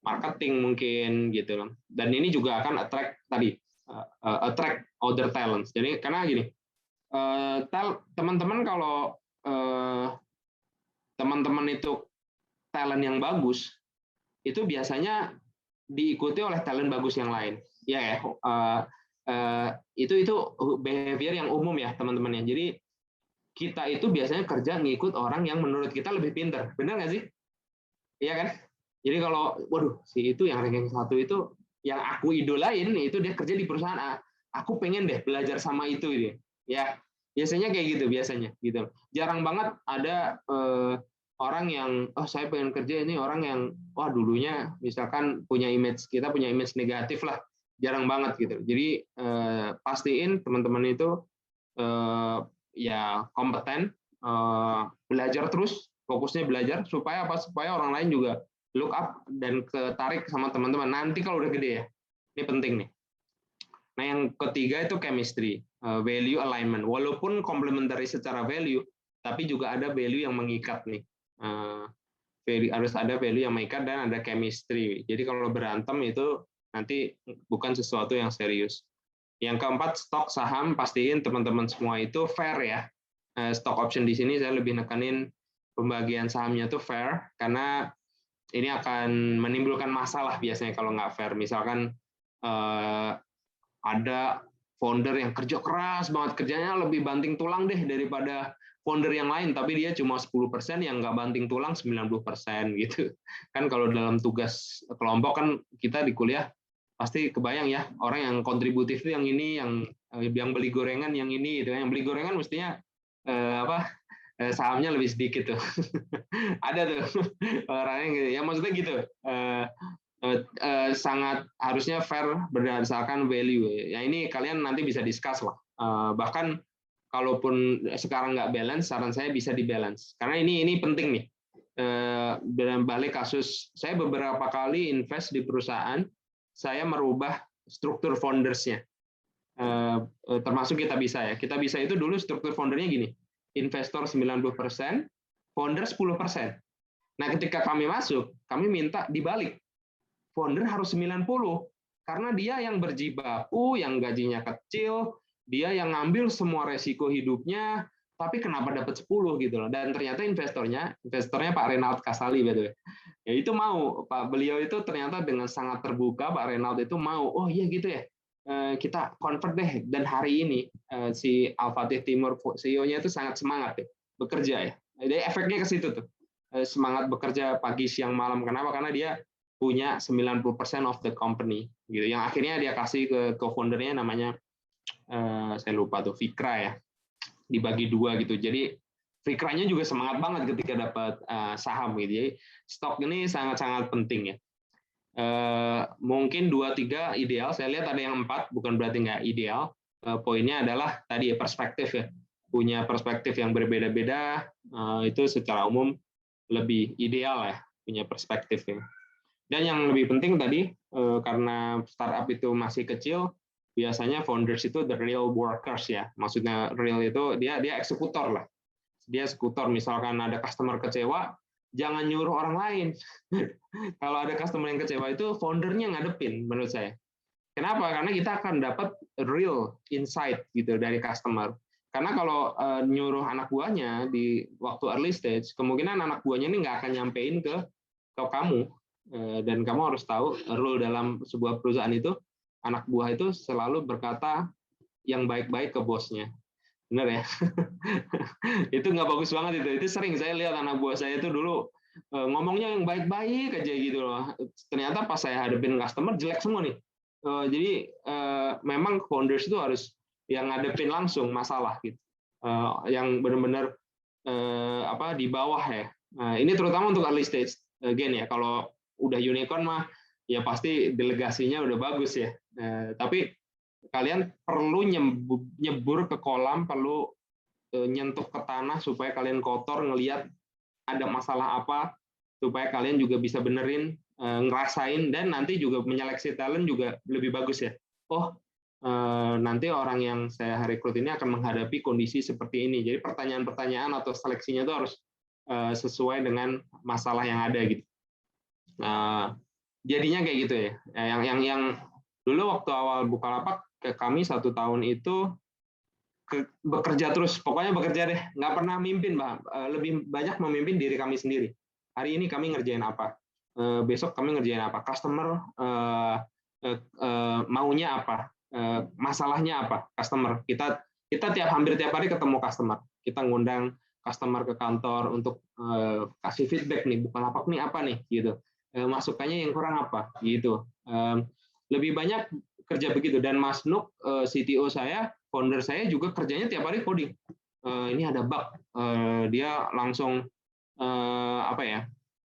marketing mungkin gitu loh. Dan ini juga akan attract other talents. Jadi karena gini, teman-teman kalau teman-teman itu talent yang bagus, itu biasanya diikuti oleh talent bagus yang lain. Ya, itu behavior yang umum ya teman-teman ya. Jadi kita itu biasanya kerja ngikut orang yang menurut kita lebih pintar, benar nggak sih? Iya kan? Jadi kalau, waduh, si itu yang ranking 1 itu yang aku idolain, itu dia kerja di perusahaan A. Aku pengen deh belajar sama itu dia. Ya, biasanya kayak gitu biasanya. Gitu. Jarang banget ada orang yang, saya pengen kerja ini orang yang, dulunya misalkan kita punya image negatif lah. Jarang banget gitu. Jadi pastiin teman-teman itu ya kompeten, belajar terus, fokusnya belajar supaya orang lain juga look up dan ketarik sama teman-teman. Nanti kalau udah gede ya, ini penting nih. Nah, yang ketiga itu chemistry, value alignment. Walaupun complementary secara value, tapi juga ada value yang mengikat nih. harus ada value yang mengikat dan ada chemistry. Jadi kalau berantem itu nanti bukan sesuatu yang serius. Yang keempat, stok saham, pastiin teman-teman semua itu fair ya. Stock option di sini saya lebih nekanin pembagian sahamnya itu fair, karena ini akan menimbulkan masalah biasanya kalau nggak fair. Misalkan ada founder yang kerja keras banget, kerjanya lebih banting tulang deh daripada founder yang lain, tapi dia cuma 10%, yang nggak banting tulang 90% gitu. Kan kalau dalam tugas kelompok kan kita di kuliah pasti kebayang ya, orang yang kontributif itu yang ini, yang beli gorengan yang ini gitu. Yang beli gorengan mestinya sahamnya lebih sedikit tuh. Ada tuh orangnya gitu. Ya maksudnya gitu. Sangat harusnya fair berdasarkan value. Ya ini kalian nanti bisa discuss lah. Bahkan kalaupun sekarang nggak balance, saran saya bisa di-balance. Karena ini penting nih. Balik kasus, saya beberapa kali invest di perusahaan, saya merubah struktur founders-nya. Termasuk kita bisa ya. Kita bisa itu dulu struktur foundernya gini. Investor 90%, founder 10%. Nah, ketika kami masuk, kami minta dibalik. Founder harus 90, karena dia yang berjibaku, yang gajinya kecil, dia yang ngambil semua resiko hidupnya, tapi kenapa dapat 10 gitu loh. Dan ternyata investornya Pak Reynald Kasali, by the way. Ya itu mau, Pak beliau itu ternyata dengan sangat terbuka, Pak Reynald itu mau, oh iya gitu ya, kita convert deh. Dan hari ini si Al-Fatih Timur CEO-nya itu sangat semangat ya, bekerja ya. Jadi efeknya ke situ tuh, semangat bekerja pagi siang malam. Kenapa? Karena dia punya 90% of the company gitu. Yang akhirnya dia kasih ke co-foundernya namanya saya lupa tuh, Fikra ya, dibagi 2 gitu. Jadi Fikranya juga semangat banget ketika dapat saham gitu. Jadi stok ini sangat-sangat penting ya. Mungkin 2-3 ideal, saya lihat ada yang 4, bukan berarti nggak ideal. Poinnya adalah tadi ya, perspektif ya, punya perspektif yang berbeda-beda, itu secara umum lebih ideal ya, punya perspektif ya. Dan yang lebih penting tadi, karena startup itu masih kecil, biasanya founders itu the real workers ya, maksudnya real itu dia eksekutor lah, dia eksekutor. Misalkan ada customer kecewa, jangan nyuruh orang lain. Kalau ada customer yang kecewa itu foundernya ngadepin menurut saya. Kenapa? Karena kita akan dapat real insight gitu dari customer. Karena kalau nyuruh anak buahnya di waktu early stage, kemungkinan anak buahnya ini nggak akan nyampein ke kamu. Dan kamu harus tahu rule dalam sebuah perusahaan itu, anak buah itu selalu berkata yang baik-baik ke bosnya. Benar ya? Itu nggak bagus banget itu. Itu sering saya lihat anak buah saya itu dulu ngomongnya yang baik-baik aja gitu loh. Ternyata pas saya hadapin customer jelek semua nih. Jadi memang founders itu harus yang ngadepin langsung masalah gitu. Yang benar-benar di bawah ya. Ini terutama untuk early stage. Again ya, kalau udah unicorn mah ya pasti delegasinya udah bagus ya. Tapi kalian perlu nyebur ke kolam, perlu nyentuh ke tanah supaya kalian kotor, ngelihat ada masalah apa, supaya kalian juga bisa benerin, ngerasain, dan nanti juga menyeleksi talent juga lebih bagus ya. Oh, nanti orang yang saya rekrut ini akan menghadapi kondisi seperti ini. Jadi pertanyaan-pertanyaan atau seleksinya itu harus sesuai dengan masalah yang ada gitu. Jadinya kayak gitu ya. Yang dulu waktu awal Bukalapak, kami 1 tahun itu bekerja terus, pokoknya bekerja deh, nggak pernah mimpin, Pak. Lebih banyak memimpin diri kami sendiri. Hari ini kami ngerjain apa, besok kami ngerjain apa, customer maunya apa, masalahnya apa, customer. Kita hampir tiap hari ketemu customer, kita ngundang customer ke kantor untuk kasih feedback nih, Bukalapak nih apa nih, gitu. Masukannya yang kurang apa, gitu. Lebih banyak kerja begitu. Dan Mas Nuk, CTO saya, founder saya juga kerjanya tiap hari coding. Ini ada bug, dia langsung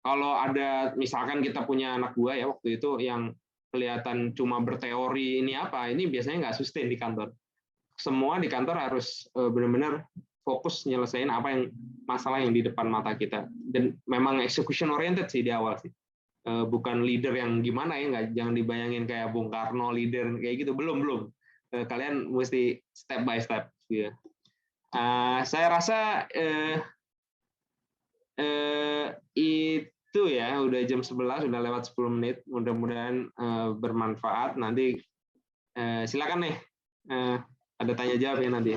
kalau ada misalkan kita punya anak buah ya waktu itu yang kelihatan cuma berteori ini biasanya nggak sustain di kantor. Semua di kantor harus benar-benar fokus nyelesain masalah yang di depan mata kita. Dan memang execution oriented sih di awal sih. Bukan leader yang gimana ya, jangan dibayangin kayak Bung Karno leader kayak gitu, belum. Kalian mesti step by step gitu. Saya rasa udah jam 11, udah lewat 10 menit. Mudah-mudahan bermanfaat. Nanti silakan nih. Ada tanya jawab ya nanti.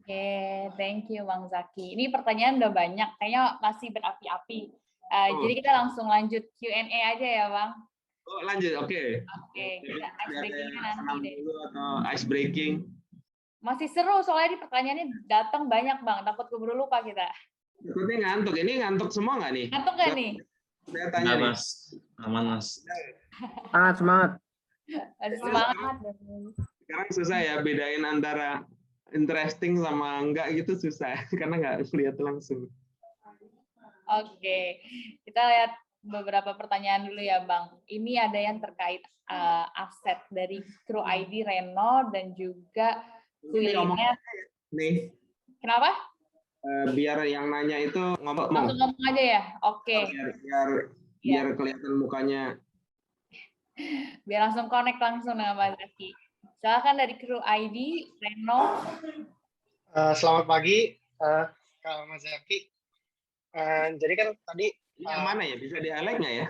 Oke, thank you Bang Zaki. Ini pertanyaan udah banyak, kayaknya masih berapi-api. Jadi kita langsung lanjut Q&A aja ya Bang. Oh, lanjut, oke. Oke, kita ice breaking nanti deh. Atau ice breaking. Masih seru soalnya di pertanyaannya datang banyak Bang, takut keburu lupa kita. Takutnya ngantuk. Ini ngantuk semua nggak nih? Ngantuk nggak nih? Saya tanya nih. Mas, aman Mas. Semangat. Masih semangat. Sekarang susah ya bedain antara interesting sama enggak gitu susah karena nggak lihat langsung. Oke, kita lihat beberapa pertanyaan dulu ya Bang. Ini ada yang terkait aset dari Kru ID Reno dan juga kuliner. Nih, Kenapa? biar yang nanya itu ngomong. Langsung ngomong aja ya? Oke. Biar kelihatan mukanya. Biar langsung connect langsung dengan Mas Zaki. Silakan dari Kru ID, Reno. Selamat pagi, Kak Mas Zaki. Jadi kan tadi Ini yang mana ya? Bisa di-highlight nggak ya?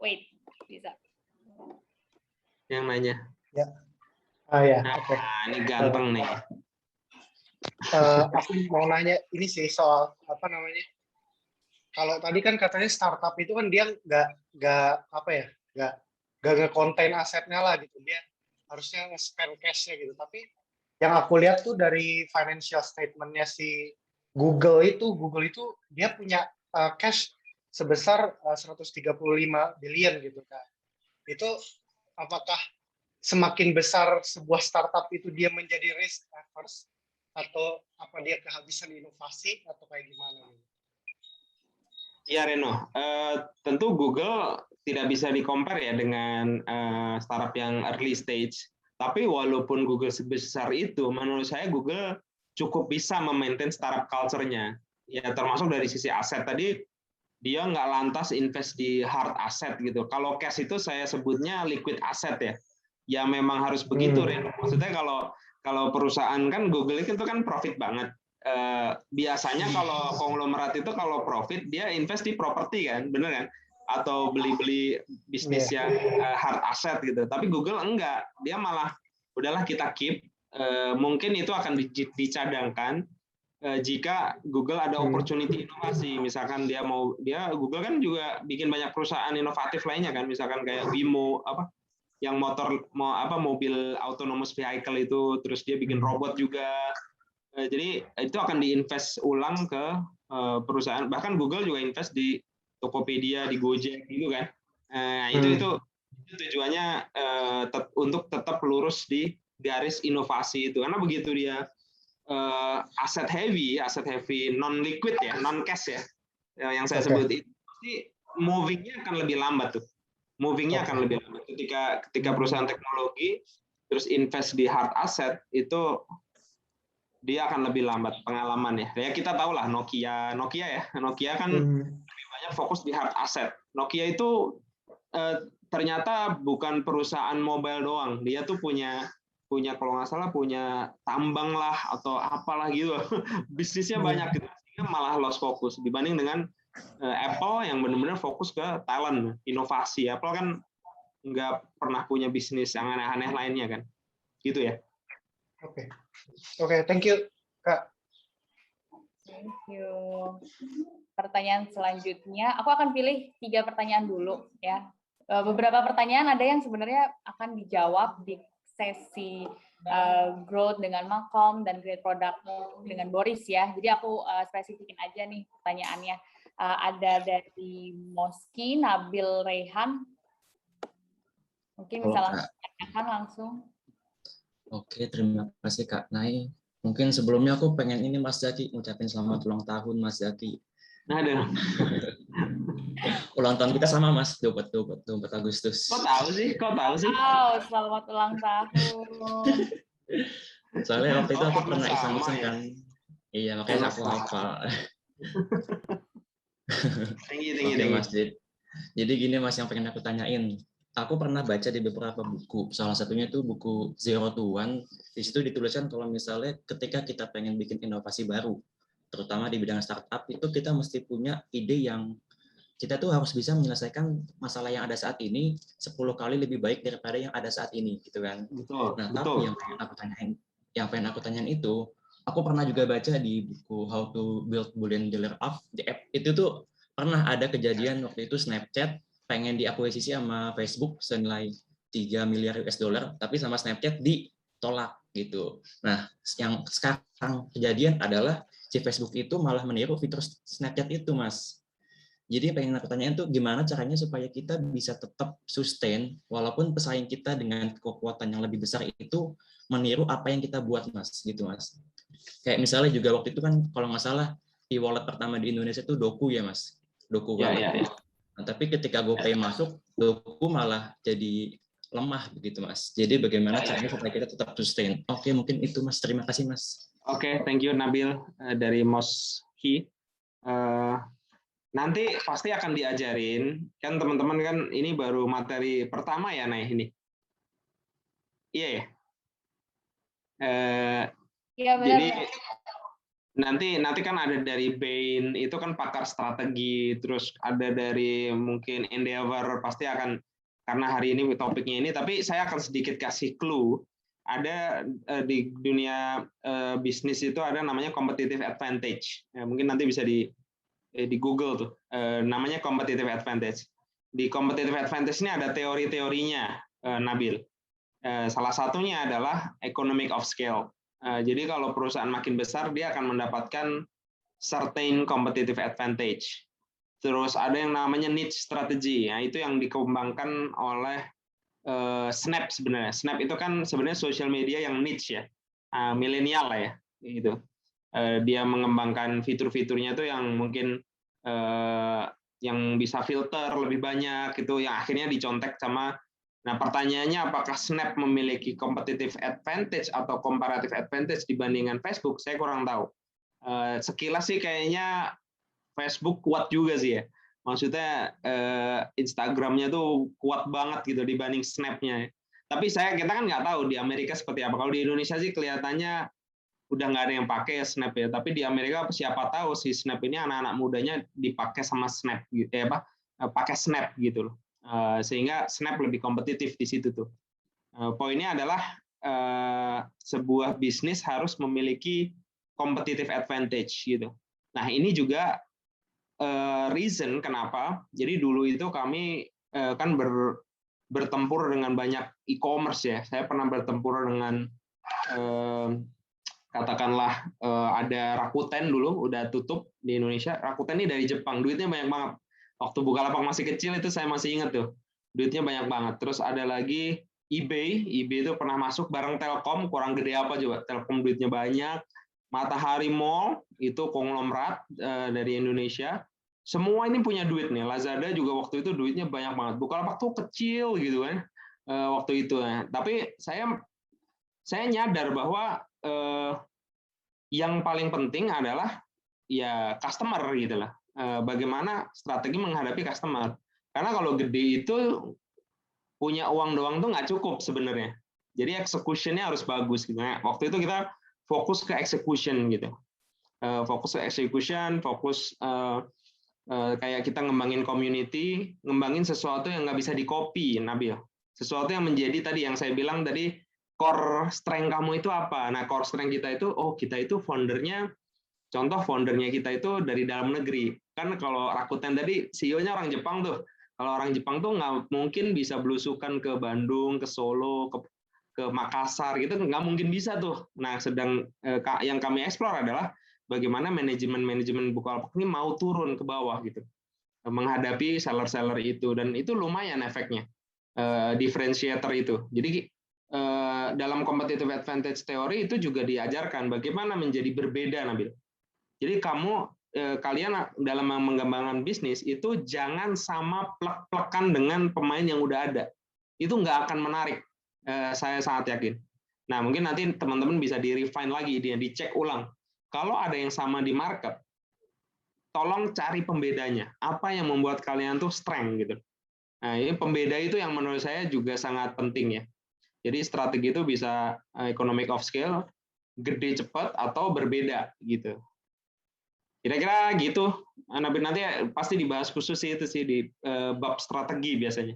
Wait, bisa. Yang nanya. ya, ya, Nah, oke. ini ganteng nih. Aku mau nanya ini sih soal apa namanya? Kalau tadi kan katanya startup itu kan dia nggak apa ya, nggak nge-contain asetnya lah gitu, dia harusnya nge-spend cash-nya gitu. Tapi yang aku lihat tuh dari financial statement-nya si Google itu dia punya cash sebesar 135 billion gitu kan. Itu apakah semakin besar sebuah startup itu dia menjadi risk averse atau apa dia kehabisan inovasi atau kayak gimana? Ya Reno, tentu Google tidak bisa di-compare ya dengan startup yang early stage. Tapi walaupun Google sebesar itu, menurut saya Google cukup bisa memaintain startup culture-nya. Ya termasuk dari sisi aset tadi, dia nggak lantas invest di hard asset gitu. Kalau cash itu saya sebutnya liquid asset ya. Ya memang harus begitu Reno. Maksudnya kalau perusahaan kan Google itu kan profit banget. Biasanya kalau konglomerat itu kalau profit dia invest di properti kan, bener kan? Atau beli-beli bisnis yang hard asset gitu. Tapi Google enggak, dia malah udahlah kita keep. Mungkin itu akan dicadangkan jika Google ada opportunity inovasi. Misalkan Google kan juga bikin banyak perusahaan inovatif lainnya kan, misalkan kayak Waymo yang mobil autonomous vehicle itu, terus dia bikin robot juga. Jadi itu akan diinvest ulang ke perusahaan. Bahkan Google juga invest di Tokopedia, di Gojek gitu kan. Itu tujuannya untuk tetap lurus di garis inovasi itu. Karena begitu dia aset heavy non liquid ya, non cash ya, yang saya sebut itu pasti movingnya akan lebih lambat tuh. Movingnya akan lebih lambat. Ketika perusahaan teknologi terus invest di hard asset itu dia akan lebih lambat pengalaman ya. Ya kita tahu lah Nokia kan lebih banyak fokus di hard asset. Nokia itu ternyata bukan perusahaan mobile doang. Dia tuh punya kalau nggak salah punya tambang lah atau apalah gitu. Bisnisnya banyak gitu. Sehingga malah lost fokus dibanding dengan Apple yang benar-benar fokus ke talent, inovasi. Apple kan nggak pernah punya bisnis yang aneh-aneh lainnya kan. Gitu ya. Oke, thank you, Kak. Thank you. Pertanyaan selanjutnya, aku akan pilih 3 pertanyaan dulu ya. Beberapa pertanyaan ada yang sebenarnya akan dijawab di sesi growth dengan Malcolm dan create product dengan Boris ya. Jadi aku spesifikin aja nih pertanyaannya. Ada dari Moski, Nabil Rehan. Mungkin bisa langsung tanyakan langsung. Oke, terima kasih Kak Nai. Mungkin sebelumnya aku pengen ini Mas Zaki, ngucapin selamat ulang tahun Mas Zaki. Ada. Ulang tahun kita sama Mas, 24 Agustus. Kok tahu sih? Wow, selamat ulang tahun. Soalnya waktu itu aku pernah iseng-iseng kan. Iya, makanya aku hafal. Tinggi. Mas. Jadi gini Mas yang pengen aku tanyain. Aku pernah baca di beberapa buku, salah satunya itu buku Zero to One. Di situ dituliskan kalau misalnya ketika kita pengen bikin inovasi baru, terutama di bidang startup, itu kita mesti punya ide yang kita tuh harus bisa menyelesaikan masalah yang ada saat ini 10 kali lebih baik daripada yang ada saat ini gitu kan. Betul, Nah, betul. tapi yang pengen aku tanyain itu, aku pernah juga baca di buku How to Build Bullion Dealer Up, di app itu tuh pernah ada kejadian waktu itu Snapchat pengen diakuisisi sama Facebook senilai 3 miliar US dollar, tapi sama Snapchat ditolak gitu. Nah, yang sekarang kejadian adalah si Facebook itu malah meniru fitur Snapchat itu, Mas. Jadi pengen aku tanyain tuh gimana caranya supaya kita bisa tetap sustain walaupun pesaing kita dengan kekuatan yang lebih besar itu meniru apa yang kita buat, Mas, gitu, Mas. Kayak misalnya juga waktu itu kan kalau nggak salah e-wallet pertama di Indonesia itu Doku ya, Mas. Doku Ya, Wallet. ya, ya. Nah, tapi ketika GoPay masuk, Doku malah jadi lemah begitu, Mas. Jadi bagaimana caranya supaya kita tetap sustain? Oke, mungkin itu, Mas. Terima kasih, Mas. Oke, thank you Nabil dari Moski. Nanti pasti akan diajarin, kan teman-teman kan ini baru materi pertama ya, Nay, ini. Iya ya. Iya benar. Jadi nanti kan ada dari Bain, itu kan pakar strategi, terus ada dari mungkin Endeavor, pasti akan, karena hari ini topiknya ini, tapi saya akan sedikit kasih clue. Ada di dunia bisnis itu ada namanya competitive advantage. Mungkin nanti bisa di Google tuh, namanya competitive advantage. Di competitive advantage ini ada teori-teorinya, Nabil. Salah satunya adalah economic of scale. Jadi kalau perusahaan makin besar, dia akan mendapatkan certain competitive advantage. Terus ada yang namanya niche strategy, ya, itu yang dikembangkan oleh Snap sebenarnya. Snap itu kan sebenarnya social media yang niche ya, milenial lah ya, gitu. Dia mengembangkan fitur-fiturnya itu yang mungkin yang bisa filter lebih banyak, itu yang akhirnya dicontek sama. Nah, pertanyaannya apakah Snap memiliki competitive advantage atau comparative advantage dibandingkan Facebook? Saya kurang tahu. Sekilas sih kayaknya Facebook kuat juga sih ya. Maksudnya Instagramnya tuh kuat banget gitu dibanding Snap-nya. Tapi kita kan nggak tahu di Amerika seperti apa. Kalau di Indonesia sih kelihatannya udah nggak ada yang pakai Snap ya. Tapi di Amerika siapa tahu si Snap ini anak-anak mudanya dipakai sama Snap, pakai Snap gitu loh. Sehingga Snap lebih kompetitif di situ tuh. Poinnya adalah sebuah bisnis harus memiliki competitive advantage gitu. Nah, ini juga reason kenapa. Jadi dulu itu kami kan bertempur dengan banyak e-commerce ya. Saya pernah bertempur dengan katakanlah ada Rakuten dulu udah tutup di Indonesia. Rakuten ini dari Jepang, duitnya banyak banget. Waktu Bukalapak masih kecil itu saya masih ingat tuh, duitnya banyak banget. Terus ada lagi eBay itu pernah masuk bareng Telkom, kurang gede apa coba, Telkom duitnya banyak. Matahari Mall itu konglomerat dari Indonesia. Semua ini punya duit nih. Lazada juga waktu itu duitnya banyak banget. Bukalapak tuh kecil gitu kan waktu itu. Tapi saya nyadar bahwa yang paling penting adalah ya customer gitu lah. Bagaimana strategi menghadapi customer. Karena kalau gede itu punya uang doang tuh nggak cukup sebenarnya. Jadi execution-nya harus bagus gitu. Nah, waktu itu kita fokus ke execution gitu. Fokus ke execution, fokus kayak kita ngembangin community, ngembangin sesuatu yang nggak bisa di-copy, Nabil. Sesuatu yang menjadi tadi yang saya bilang tadi, core strength kamu itu apa? Nah, core strength kita itu, kita itu foundernya kita itu dari dalam negeri. Kan kalau Rakuten tadi CEO-nya orang Jepang tuh. Kalau orang Jepang tuh nggak mungkin bisa belusukan ke Bandung, ke Solo, ke Makassar gitu, nggak mungkin bisa tuh. Nah, sedang yang kami explore adalah bagaimana manajemen Bukalapak ini mau turun ke bawah gitu, menghadapi seller-seller itu, dan itu lumayan efeknya, differentiator itu. Jadi dalam competitive advantage teori itu juga diajarkan bagaimana menjadi berbeda, Nabil. Jadi kalian dalam mengembangkan bisnis itu jangan sama plek-plekan dengan pemain yang udah ada. Itu nggak akan menarik. Saya sangat yakin. Nah, mungkin nanti teman-teman bisa di-refine lagi, dicek ulang. Kalau ada yang sama di market, tolong cari pembedanya. Apa yang membuat kalian tuh strength gitu. Nah, ini pembeda itu yang menurut saya juga sangat penting ya. Jadi strategi itu bisa economic of scale, gede cepat atau berbeda gitu. Kira-kira gitu. Nanti pasti dibahas khusus sih itu sih di bab strategi biasanya.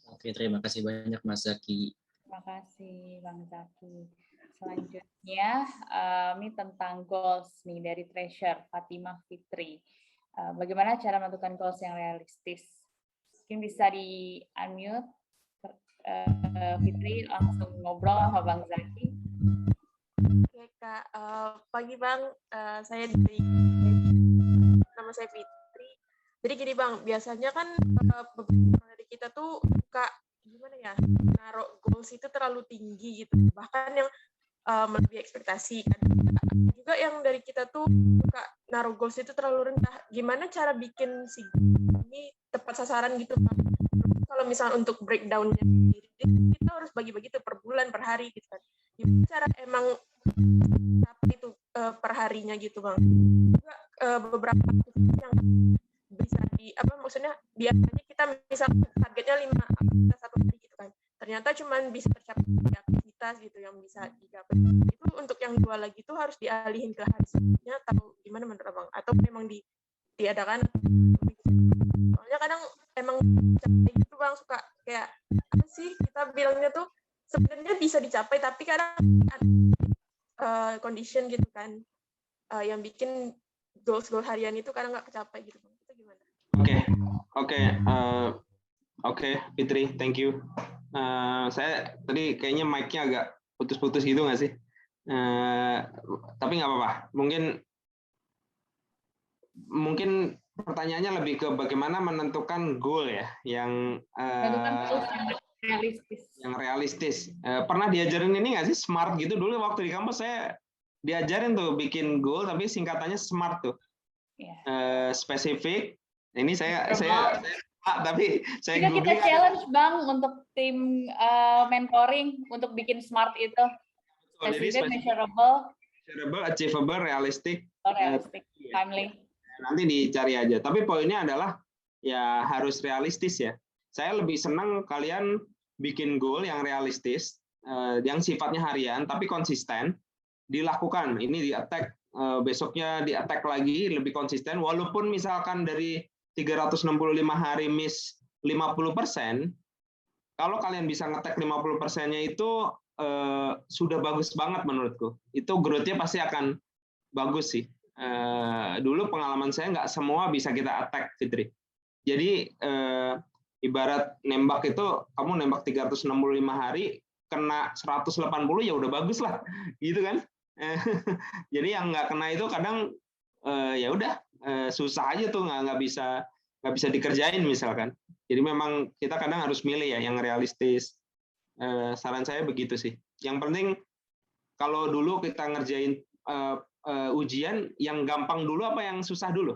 Oke, terima kasih banyak Mas Zaki. Terima kasih Bang Zaki. Selanjutnya ini tentang goals nih dari Treasure Fatimah Fitri. Bagaimana cara menentukan goals yang realistis? Mungkin bisa di unmute Fitri, langsung ngobrol sama Bang Zaki. Oke Kak, pagi Bang, nama saya Fitri. Jadi gini Bang, biasanya kan beberapa dari kita tuh suka gimana ya, naruh goals itu terlalu tinggi gitu, bahkan yang melebihi ekspektasi. Ada juga yang dari kita tuh suka naruh goals itu terlalu rendah. Gimana cara bikin si ini tepat sasaran gitu Bang? Kalau misalnya untuk breakdown-nya sendiri, kita harus bagi-bagi tuh per bulan, per hari gitu kan. Gimana cara emang sampai itu per harinya gitu Bang. Juga beberapa yang bisa maksudnya biasanya kita misalnya targetnya 5 satu hari gitu kan. Ternyata cuma bisa tercapai 3 aktivitas gitu yang bisa dicapai. Itu untuk yang 2 lagi itu harus dialihin ke hari selanjutnya atau gimana menurut Abang? Atau memang ditiadakan? Soalnya kadang emang gitu Bang, suka kayak apa sih kita bilangnya tuh sebenarnya bisa dicapai tapi kadang condition gitu kan yang bikin goals harian itu kadang nggak kecapai gitu Bang. Itu gimana? Oke, Fitri, thank you. Saya tadi kayaknya mic-nya agak putus-putus gitu nggak sih? Tapi nggak apa-apa. Mungkin pertanyaannya lebih ke bagaimana menentukan goal ya, yang realistis. Pernah diajarin ini nggak sih, SMART gitu dulu waktu di kampus saya diajarin tuh bikin goal tapi singkatannya SMART tuh. Spesifik. Ini saya tapi saya kita challenge Bang untuk tim mentoring untuk bikin SMART itu. Specific, measurable, achievable, realistic, timely. Nanti dicari aja. Tapi poinnya adalah ya harus realistis ya. Saya lebih senang kalian bikin goal yang realistis, yang sifatnya harian tapi konsisten, dilakukan. Ini di attack, besoknya di attack lagi, lebih konsisten. Walaupun misalkan dari 365 hari miss 50%, kalau kalian bisa ngetek 50%-nya itu sudah bagus banget menurutku. Itu growth-nya pasti akan bagus sih. Dulu pengalaman saya nggak semua bisa kita attack, Fitri. Jadi ibarat nembak itu, kamu nembak 365 hari, kena 180 ya udah bagus lah, gitu kan? Jadi yang nggak kena itu kadang ya udah susah aja tuh, nggak bisa dikerjain misalkan. Jadi memang kita kadang harus milih ya yang realistis. Saran saya begitu sih. Yang penting kalau dulu kita ngerjain ujian, yang gampang dulu apa yang susah dulu?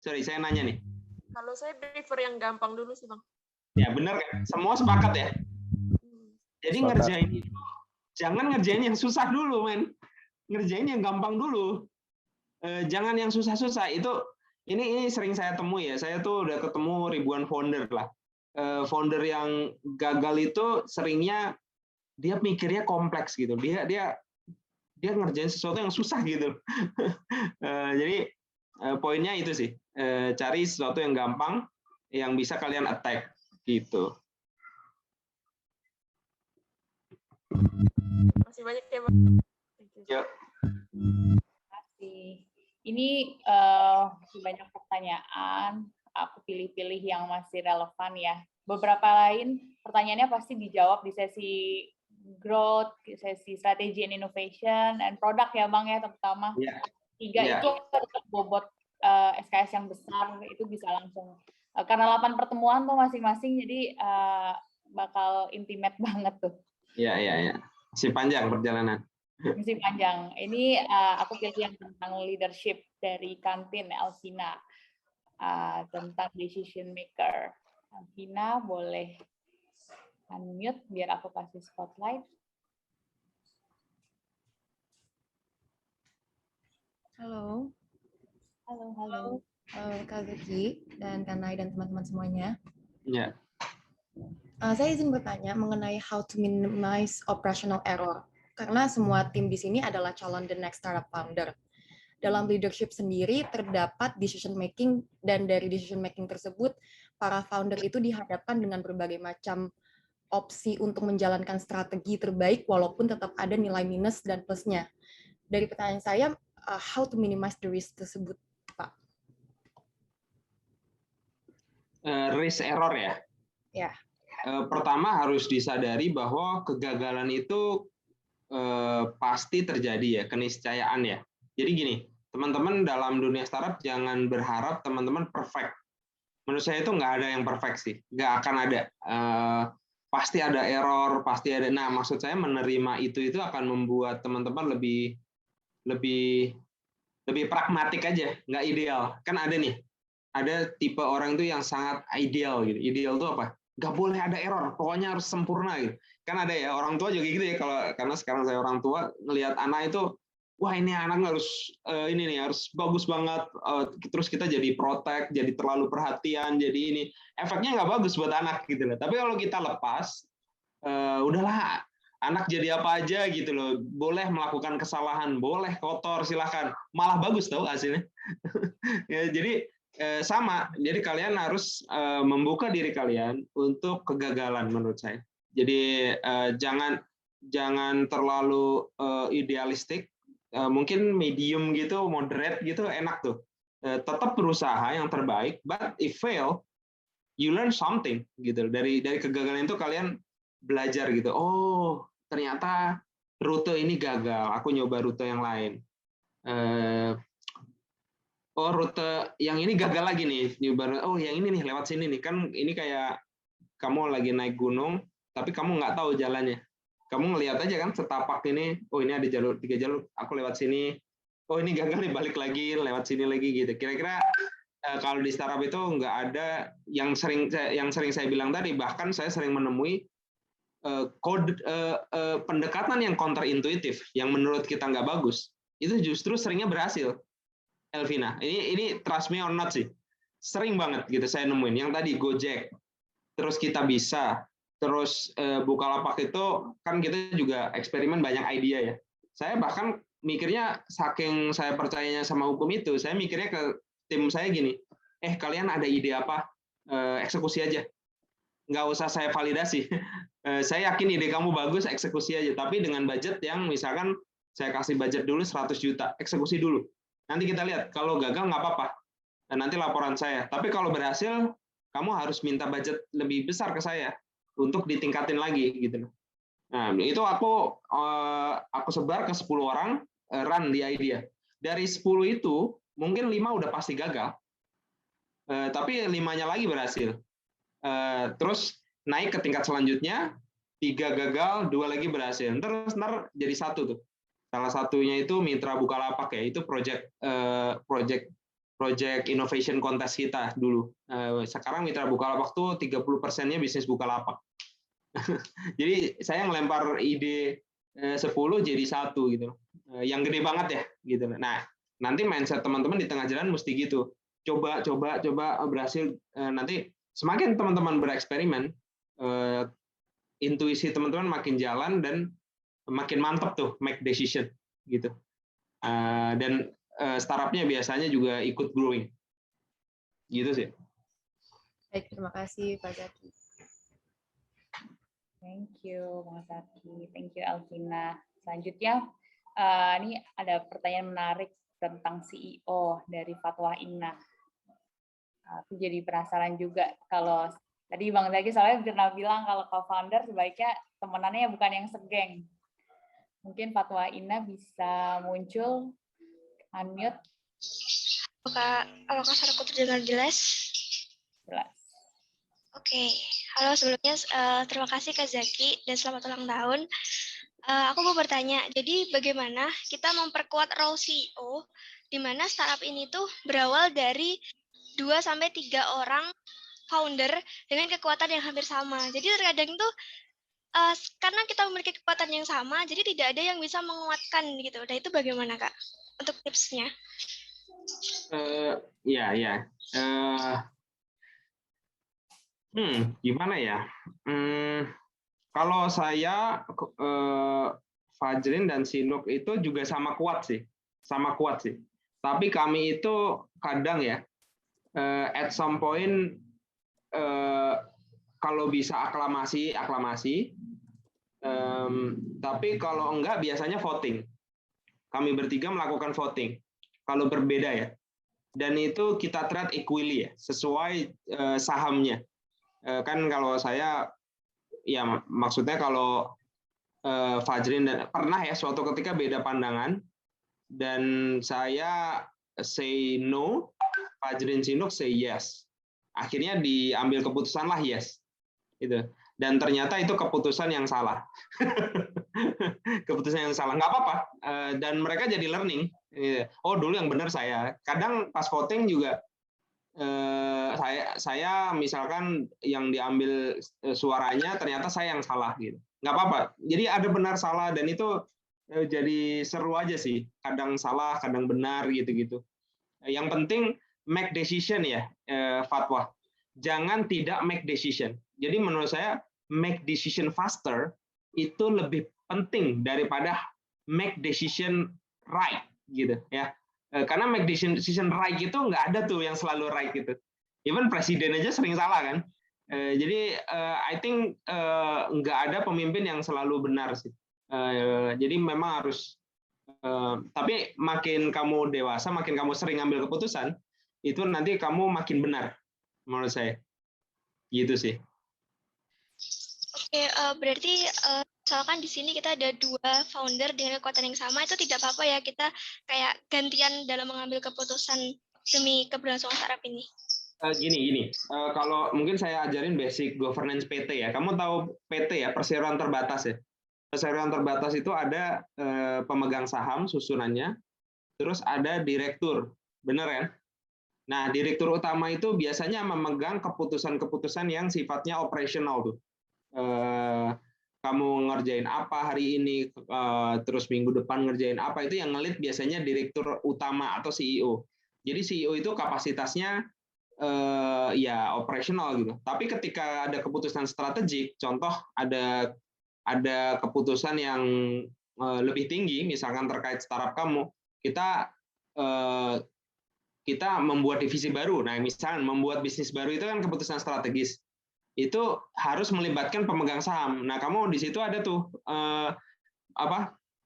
Sorry, saya nanya nih. Kalau saya prefer yang gampang dulu sih Bang. Ya benar kan? Semua sepakat ya. Jadi ngerjain itu, jangan ngerjain yang susah dulu, men. Ngerjain yang gampang dulu. Jangan yang susah-susah. Ini sering saya temui ya. Saya tuh udah ketemu ribuan founder lah. Founder yang gagal itu seringnya dia mikirnya kompleks gitu. Dia ngerjain sesuatu yang susah gitu. Jadi poinnya itu sih. Cari sesuatu yang gampang yang bisa kalian attack gitu. Masih banyak ya Bang. Ya. Terima kasih. Ini banyak pertanyaan. Aku pilih-pilih yang masih relevan ya. Beberapa lain pertanyaannya pasti dijawab di sesi growth, sesi strategi and innovation, and product ya Bang ya, terutama. Yeah. 3 itu bobot SKS yang besar, itu bisa langsung. Karena 8 pertemuan tuh masing-masing, jadi bakal intimate banget tuh. Iya. Masih panjang perjalanan. Masih panjang. Ini aku pilih yang tentang leadership dari Kantin Elvina, tentang decision maker. Elvina boleh unmute biar aku kasih spotlight. Halo. Halo. Kak Zaki dan Kanai dan teman-teman semuanya. Ya. Saya izin bertanya mengenai how to minimize operational error. karena semua tim di sini adalah calon the next startup founder. Dalam leadership sendiri terdapat decision making, dan dari decision making tersebut para founder itu dihadapkan dengan berbagai macam opsi untuk menjalankan strategi terbaik walaupun tetap ada nilai minus dan plusnya. Dari pertanyaan saya, how to minimize the risk tersebut, Pak? Risk error ya. Ya. Pertama harus disadari bahwa kegagalan itu pasti terjadi ya, keniscayaan ya. Jadi gini, teman-teman dalam dunia startup jangan berharap teman-teman perfect. Menurut saya itu nggak ada yang perfect sih, nggak akan ada. Pasti ada error, pasti ada. Nah, maksud saya menerima itu akan membuat teman-teman lebih pragmatik aja, nggak ideal. Kan ada nih, ada tipe orang itu yang sangat ideal gitu. Ideal itu apa? Nggak boleh ada error, pokoknya harus sempurna gitu. Kan ada ya, orang tua juga gitu ya, karena sekarang saya orang tua, ngelihat anak itu, wah ini anak harus harus bagus banget, terus kita jadi protect, jadi terlalu perhatian, jadi ini. Efeknya nggak bagus buat anak gitu loh. Tapi kalau kita lepas, udahlah, anak jadi apa aja gitu loh, boleh melakukan kesalahan, boleh kotor, silahkan. Malah bagus tau hasilnya. Ya, jadi sama, jadi kalian harus membuka diri kalian untuk kegagalan menurut saya. Jadi jangan terlalu idealistik, mungkin medium gitu, moderate gitu, enak tuh. Tetap berusaha yang terbaik, but if fail, you learn something gitu. Dari kegagalan itu kalian belajar gitu. Oh, ternyata rute ini gagal, aku nyoba rute yang lain. Oh, rute yang ini gagal lagi nih. Oh, yang ini nih lewat sini nih. Kan ini kayak kamu lagi naik gunung, tapi kamu nggak tahu jalannya. Kamu ngelihat aja kan setapak ini, oh ini ada 3 jalur, aku lewat sini. Oh ini gagal nih, balik lagi, lewat sini lagi gitu. Kira-kira kalau di startup itu nggak ada yang sering saya bilang tadi, bahkan saya sering menemui pendekatan yang counterintuitif, yang menurut kita nggak bagus, itu justru seringnya berhasil. Elvina, ini trust me or not sih, sering banget gitu saya nemuin. Yang tadi Gojek, terus kita bisa, terus Bukalapak itu kan kita juga eksperimen banyak ide ya. Saya bahkan mikirnya saking saya percayanya sama hukum itu, saya mikirnya ke tim saya gini, kalian ada ide apa, eksekusi aja, nggak usah saya validasi. Saya yakin ide kamu bagus, eksekusi aja, tapi dengan budget yang misalkan saya kasih budget dulu 100 juta, eksekusi dulu. Nanti kita lihat, kalau gagal nggak apa-apa, dan nanti laporan saya. Tapi kalau berhasil, kamu harus minta budget lebih besar ke saya untuk ditingkatin lagi gitu. Nah, itu aku sebar ke 10 orang, run di idea. Dari 10 itu, mungkin 5 udah pasti gagal, tapi 5-nya lagi berhasil. Terus naik ke tingkat selanjutnya, 3 gagal, 2 lagi berhasil. Terus ntar jadi 1 tuh. Salah satunya itu Mitra Bukalapak ya, itu project innovation contest kita dulu. Sekarang Mitra Bukalapak tuh 30%-nya bisnis Bukalapak. Jadi saya ngelempar ide 10 jadi 1 gitu. Yang gede banget ya gitu. Nah, nanti mindset teman-teman di tengah jalan mesti gitu. Coba berhasil, nanti semakin teman-teman bereksperimen, intuisi teman-teman makin jalan dan makin mantap tuh make decision gitu. Dan startupnya biasanya juga ikut growing. Gitu sih. Baik, terima kasih Pak Zaki. Thank you, Bang Zaki. Thank you, Elvina. Selanjutnya, ini ada pertanyaan menarik tentang CEO dari Fatwa Inna. Aku jadi penasaran juga, kalau tadi Bang Zaki soalnya pernah bilang kalau co-founder sebaiknya temenannya bukan yang segeng. Mungkin Fatwa Inna bisa muncul, unmute. Apakah suaraku terdengar jelas? Jelas. Oke. Halo, sebelumnya terima kasih Kak Zaki dan selamat ulang tahun. Aku mau bertanya, jadi bagaimana kita memperkuat role CEO di mana startup ini tuh berawal dari 2-3 orang founder dengan kekuatan yang hampir sama. Jadi terkadang tuh karena kita memiliki kekuatan yang sama, jadi tidak ada yang bisa menguatkan gitu. Nah itu bagaimana Kak untuk tipsnya? Gimana ya? Kalau saya Fajrin dan Sinuk itu juga sama kuat sih. Tapi kami itu kadang ya, at some point kalau bisa aklamasi. Tapi kalau enggak biasanya voting. Kami bertiga melakukan voting. Kalau berbeda ya. Dan itu kita treat equally ya, sesuai sahamnya. Kan kalau saya, ya maksudnya kalau Fajrin dan pernah ya suatu ketika beda pandangan dan saya say no, Fajrin Sinuk say yes. Akhirnya diambil keputusan lah yes. Gitu. Dan ternyata itu keputusan yang salah. Keputusan yang salah. Nggak apa-apa. Dan mereka jadi learning. Oh, dulu yang benar saya. Kadang pas voting juga saya misalkan yang diambil suaranya ternyata saya yang salah gitu. Nggak apa-apa. Jadi ada benar salah dan itu jadi seru aja sih. Kadang salah, kadang benar gitu-gitu. Yang penting make decision ya, Fatwa. Jangan tidak make decision. Jadi menurut saya make decision faster itu lebih penting daripada make decision right gitu ya. Karena make decision right itu nggak ada tuh yang selalu right gitu. Even presiden aja sering salah kan. Jadi I think nggak ada pemimpin yang selalu benar sih. Jadi memang harus. Tapi makin kamu dewasa, makin kamu sering ambil keputusan, itu nanti kamu makin benar menurut saya. Gitu sih. Oke, berarti misalkan di sini kita ada 2 founder dengan kekuatan yang sama, itu tidak apa-apa ya kita kayak gantian dalam mengambil keputusan demi keberlangsungan startup ini. Gini. Kalau mungkin saya ajarin basic governance PT ya. Kamu tahu PT ya, perseroan terbatas ya. Perseroan terbatas itu ada pemegang saham susunannya, terus ada direktur, benar kan? Nah, direktur utama itu biasanya memegang keputusan-keputusan yang sifatnya operasional tuh. Kamu ngerjain apa hari ini, terus minggu depan ngerjain apa, itu yang ngelit biasanya direktur utama atau CEO. Jadi CEO itu kapasitasnya ya operasional gitu. Tapi ketika ada keputusan strategik, contoh ada keputusan yang lebih tinggi, misalkan terkait startup kamu, kita membuat divisi baru. Nah, misalkan membuat bisnis baru itu kan keputusan strategis. Itu harus melibatkan pemegang saham. Nah, kamu di situ ada tuh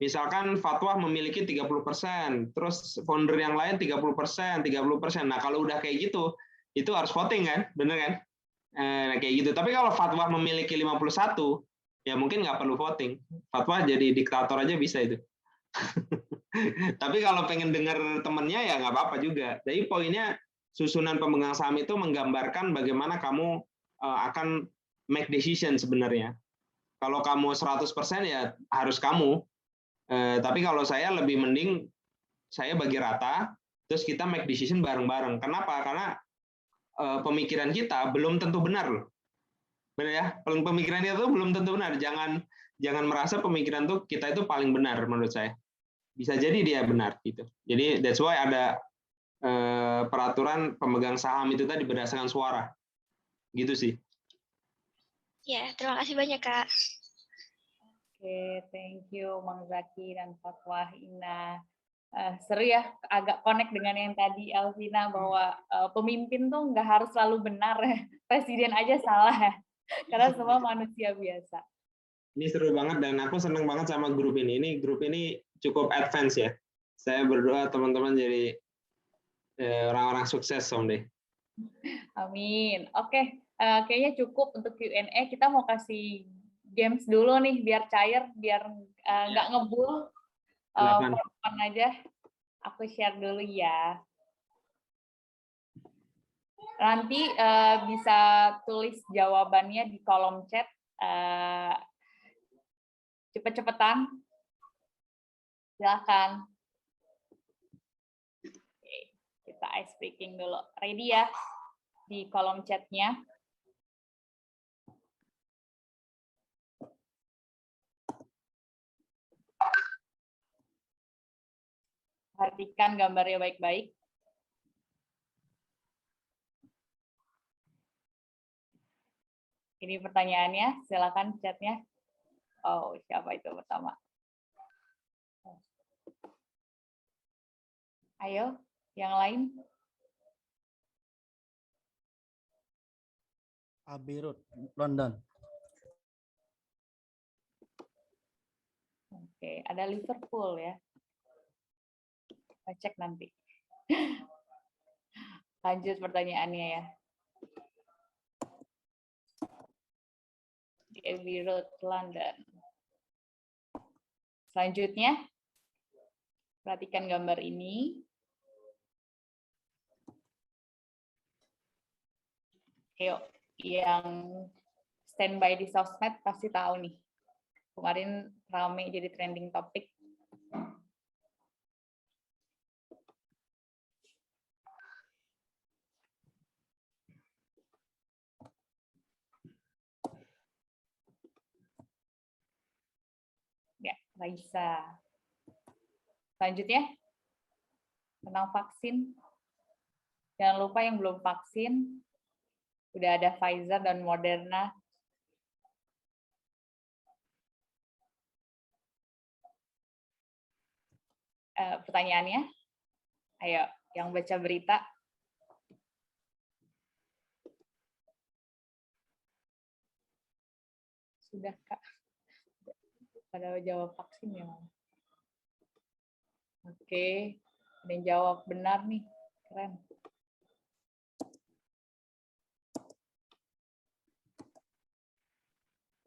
misalkan Fatwa memiliki 30%, terus founder yang lain 30%. Nah, kalau udah kayak gitu, itu harus voting kan, bener kan? Nah, kayak gitu. Tapi kalau Fatwa memiliki 51, ya mungkin nggak perlu voting. Fatwa jadi diktator aja bisa itu. Tapi kalau pengen dengar temennya ya nggak apa-apa juga. Jadi poinnya susunan pemegang saham itu menggambarkan bagaimana kamu akan make decision sebenarnya. Kalau kamu 100% ya harus kamu. Tapi kalau saya lebih mending saya bagi rata, terus kita make decision bareng-bareng. Kenapa? Karena pemikiran kita belum tentu benar loh. Benar ya? Pemikiran itu belum tentu benar. Jangan merasa pemikiran tuh kita itu paling benar menurut saya. Bisa jadi dia benar gitu. Jadi that's why ada peraturan pemegang saham itu tadi berdasarkan suara. Gitu sih. Ya, terima kasih banyak, Kak. Oke, thank you Mang Zaki dan Fatwa Ina. Seru ya, agak connect dengan yang tadi Elvina bahwa pemimpin tuh nggak harus selalu benar, presiden aja salah ya, karena semua manusia biasa. Ini seru banget dan aku seneng banget sama grup ini. Grup ini cukup advance ya. Saya berdoa teman-teman jadi orang-orang sukses someday. Amin. Oke, kayaknya cukup untuk Q&A. Kita mau kasih games dulu nih biar cair, biar nggak ngebul. Perempuan aja. Aku share dulu ya. Nanti bisa tulis jawabannya di kolom chat. Cepet-cepetan. Silakan. Oke, kita ice breaking dulu. Ready ya? Di kolom chatnya. Perhatikan gambarnya baik-baik. Ini pertanyaannya, silakan chatnya. Oh, siapa itu pertama? Ayo, yang lain. Abbey Road, London. Oke, ada Liverpool ya. Kita cek nanti. Lanjut pertanyaannya ya. Di Abbey Road, London. Selanjutnya, perhatikan gambar ini. Ayo, yang standby di sosmed pasti tahu nih. Kemarin rame jadi trending topik. Ya, Raisa. Selanjutnya, tentang vaksin. Jangan lupa yang belum vaksin, udah ada Pfizer dan Moderna. Pertanyaannya, ayo, yang baca berita. Sudah, Kak. Pada jawab vaksin ya. Oke, ada yang jawab benar nih. Keren.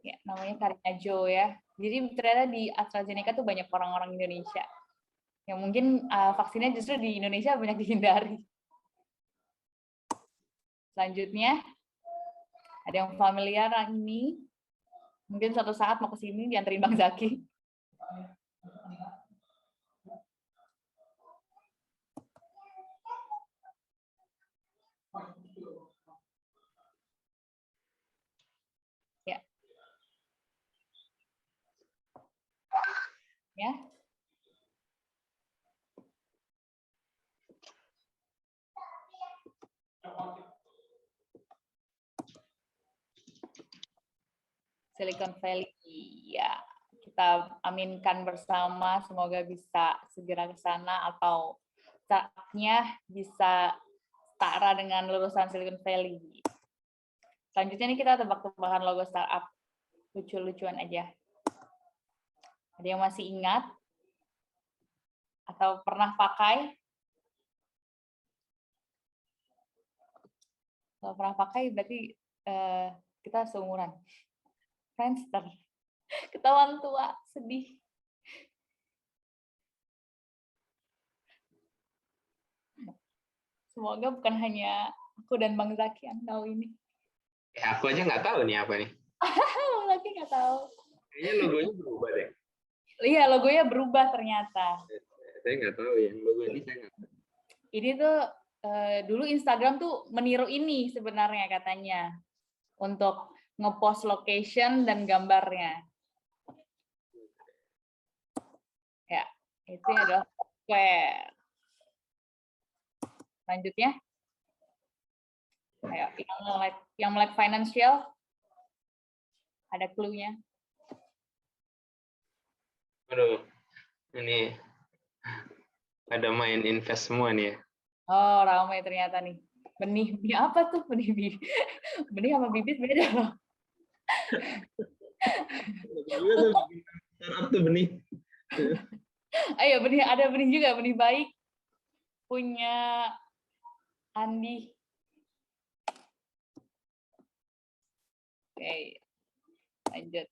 Ya, namanya Karina Jo ya. Jadi ternyata di AstraZeneca tuh banyak orang-orang Indonesia. Yang mungkin vaksinnya justru di Indonesia banyak dihindari. Selanjutnya, ada yang familiar ini. Mungkin suatu saat mau ke sini dianterin Bang Zaki. Ya. Ya. Silicon Valley, ya kita aminkan bersama, semoga bisa segera ke sana atau saatnya bisa setara dengan lulusan Silicon Valley. Selanjutnya ini kita tebak-tebakan logo startup, lucu-lucuan aja. Ada yang masih ingat atau pernah pakai? Kalau pernah pakai berarti kita seumuran. Friendster, ketahuan tua, sedih. Semoga bukan hanya aku dan Bang Zaki yang tahu ini. Ya, aku aja nggak tahu nih apa nih. Bang Zaki nggak tahu. Kayaknya logonya berubah deh. Iya, logonya berubah ternyata. Saya nggak tahu ya, logo ini saya nggak tahu. Ini tuh dulu Instagram tuh meniru ini sebenarnya katanya. Untuk ngepost location dan gambarnya. Ya, itu adalah software. Selanjutnya, ayo, yang melek financial, ada clue-nya. Aduh, ini ada main invest semua nih ya. Oh, ramai ternyata nih. Benih apa tuh? Benih sama bibit beda loh. Startup tuh benih. Ayo, ada benih juga, benih baik. Punya Andi. Oke, lanjut.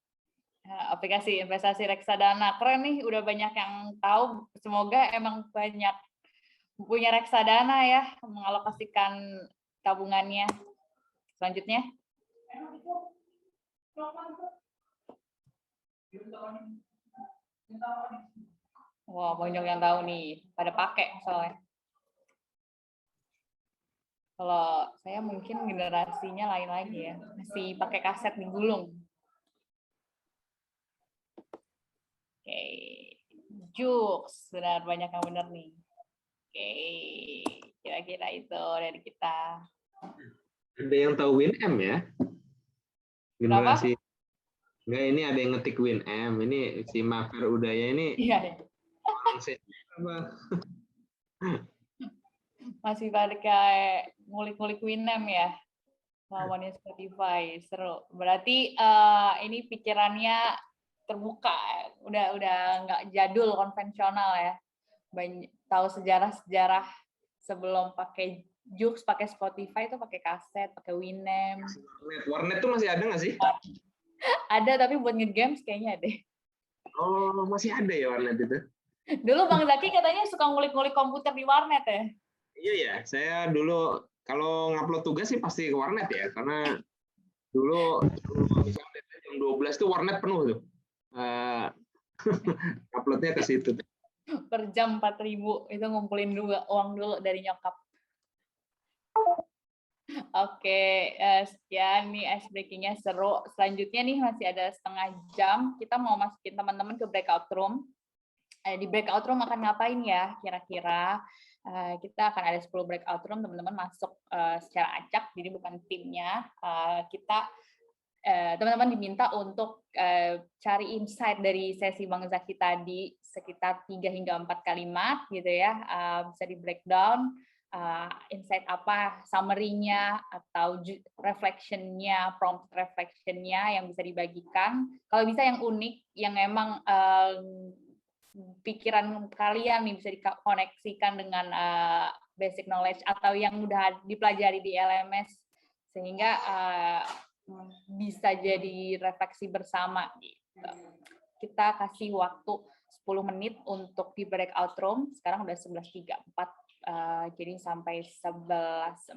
Aplikasi investasi reksadana. Keren nih, udah banyak yang tahu. Semoga emang banyak punya reksadana ya, mengalokasikan tabungannya. Selanjutnya. Wah, banyak yang tahu nih, pada pakai soalnya. Kalau saya mungkin generasinya lain lagi ya, masih pakai kaset digulung. Oke, Jux, benar, banyak yang benar nih. Oke, kira-kira itu dari kita. Ada yang tahu WinM ya? Generasi. Enggak, ini ada yang ngetik WinM. Ini si Mafer Udaya ini. Iya. Apa? Masih pada kayak ngulik-ngulik Winem ya, lawannya Spotify, seru. Berarti ini pikirannya terbuka, udah nggak jadul konvensional ya. Banyak tahu sejarah-sejarah sebelum pakai Joox, pakai Spotify itu pakai kaset, pakai Winem. Warnet tuh masih ada nggak sih? Ada tapi buat nge-games kayaknya ada. Oh, masih ada ya warnet itu? Dulu Bang Zaki katanya suka ngulik-ngulik komputer di warnet ya? Iya ya, saya dulu kalau ngupload tugas sih pasti ke warnet ya, karena dulu jam 12 tuh warnet penuh tuh. Uploadnya ke situ. Per jam 4.000 itu ngumpulin uang dulu dari nyokap. Oke, sekian nih ice breaking-nya seru. Selanjutnya nih masih ada setengah jam. Kita mau masukin teman-teman ke breakout room. Di breakout room akan ngapain ya kira-kira? Kita akan ada 10 breakout room, teman-teman masuk secara acak, jadi bukan timnya. Teman-teman diminta untuk cari insight dari sesi Bang Zaki tadi sekitar 3 hingga 4 kalimat gitu ya, bisa di breakdown insight apa, summary-nya atau reflection-nya, prompt reflection-nya yang bisa dibagikan. Kalau bisa yang unik, yang memang pikiran kalian nih bisa dikoneksikan dengan basic knowledge atau yang udah dipelajari di LMS sehingga bisa jadi refleksi bersama gitu. Kita kasih waktu 10 menit untuk di breakout room. Sekarang udah 11.34, jadi sampai 11.45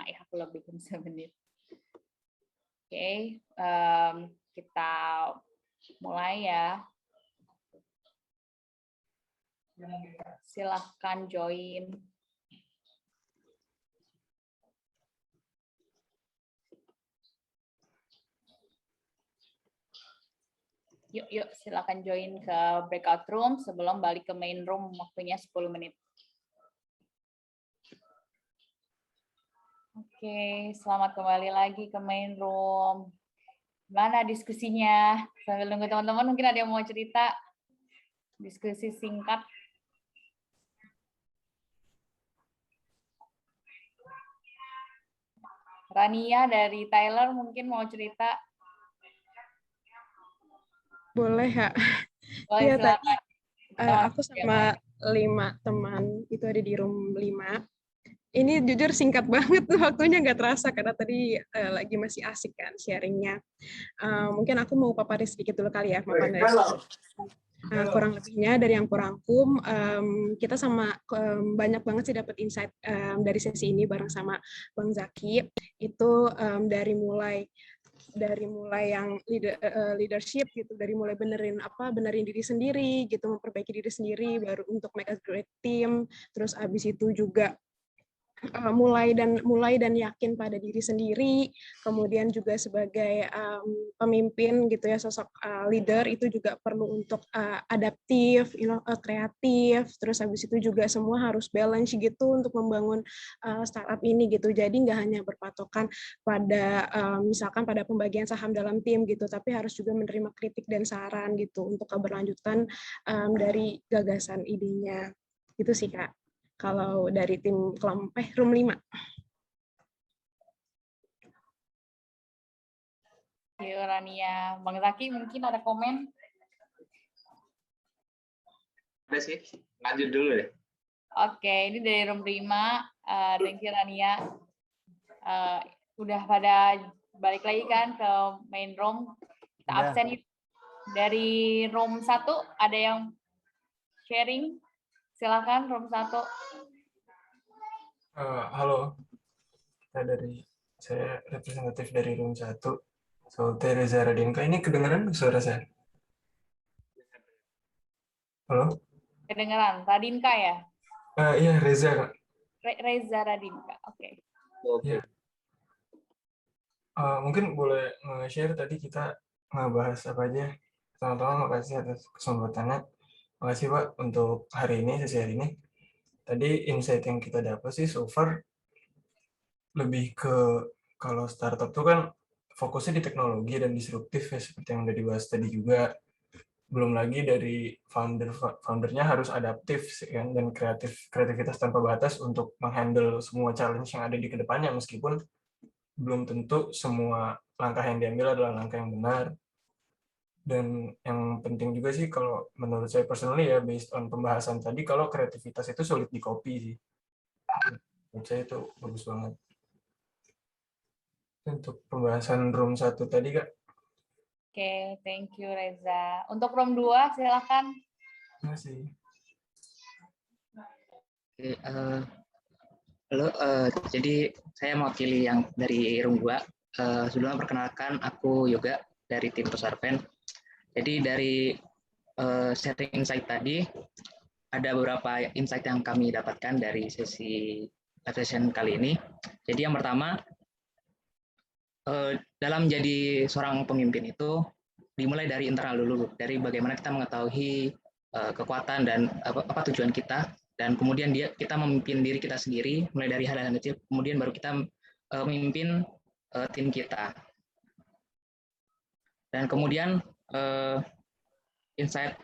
ya, aku lebihin semenit. Oke, kita mulai ya. Silahkan join. Yuk, silakan join ke breakout room sebelum balik ke main room, waktunya 10 menit. Oke, selamat kembali lagi ke main room. Gimana diskusinya? Sambil nunggu teman-teman, mungkin ada yang mau cerita. Diskusi singkat. Rania dari Tyler mungkin mau cerita. Boleh, Kak. Iya, tadi aku sama 5 teman itu ada di room 5. Ini jujur singkat banget tuh waktunya, nggak terasa karena tadi lagi masih asik kan sharingnya. Mungkin aku mau paparin sedikit dulu kali ya. Kurang lebihnya dari yang kurangkum, kita sama banyak banget sih dapat insight dari sesi ini bareng sama Bang Zaki. Itu dari mulai yang leadership gitu, dari mulai benerin diri sendiri gitu, memperbaiki diri sendiri baru untuk make a great team, terus abis itu juga mulai dan yakin pada diri sendiri, kemudian juga sebagai pemimpin gitu ya, sosok leader itu juga perlu untuk adaptif, kreatif, terus habis itu juga semua harus balance gitu untuk membangun startup ini gitu. Jadi nggak hanya berpatokan pada misalkan pada pembagian saham dalam tim gitu, tapi harus juga menerima kritik dan saran gitu untuk keberlanjutan dari gagasan idenya. Gitu sih, Kak. Kalau dari tim room 5. Yuk, Rania. Bang Zaki mungkin ada komen? Ada sih, lanjut dulu deh. Oke, ini dari room 5. Thank you, Rania. Udah pada balik lagi kan ke main room. Kita absen. Dari room 1 ada yang sharing? Silakan room 1. Halo, saya representatif dari room 1. Saudara Reza Radinka. Ini kedengaran suara saya? Halo? Kedengeran, Radinka ya? Iya, Reza. Reza Radinka, oke. Ya. Mungkin boleh nge-share tadi kita ngebahas apa aja. Sama-sama makasih atas kesempatannya. Makasih Pak untuk sesi hari ini. Tadi insight yang kita dapat sih so far lebih ke kalau startup tuh kan fokusnya di teknologi dan disruptif ya, seperti yang udah dibahas tadi juga. belum lagi dari foundernya harus adaptif sih kan, dan kreativitas tanpa batas untuk menghandle semua challenge yang ada di kedepannya, meskipun belum tentu semua langkah yang diambil adalah langkah yang benar. Dan yang penting juga sih kalau menurut saya personally ya, based on pembahasan tadi, kalau kreativitas itu sulit di copy sih. Menurut saya itu bagus banget. Untuk pembahasan room 1 tadi, Kak. Oke, thank you Reza. Untuk room 2 silakan. Terima kasih. Oke, halo, jadi saya mau pilih yang dari room 2. Sebelumnya perkenalkan, aku Yoga dari tim Tosarpen. Jadi dari sharing insight tadi, ada beberapa insight yang kami dapatkan dari sesi live session kali ini. Jadi yang pertama, dalam menjadi seorang pemimpin itu dimulai dari internal dulu, dari bagaimana kita mengetahui kekuatan dan apa tujuan kita, dan kemudian kita memimpin diri kita sendiri, mulai dari hal-hal kecil, kemudian baru kita memimpin tim kita. Dan kemudian insight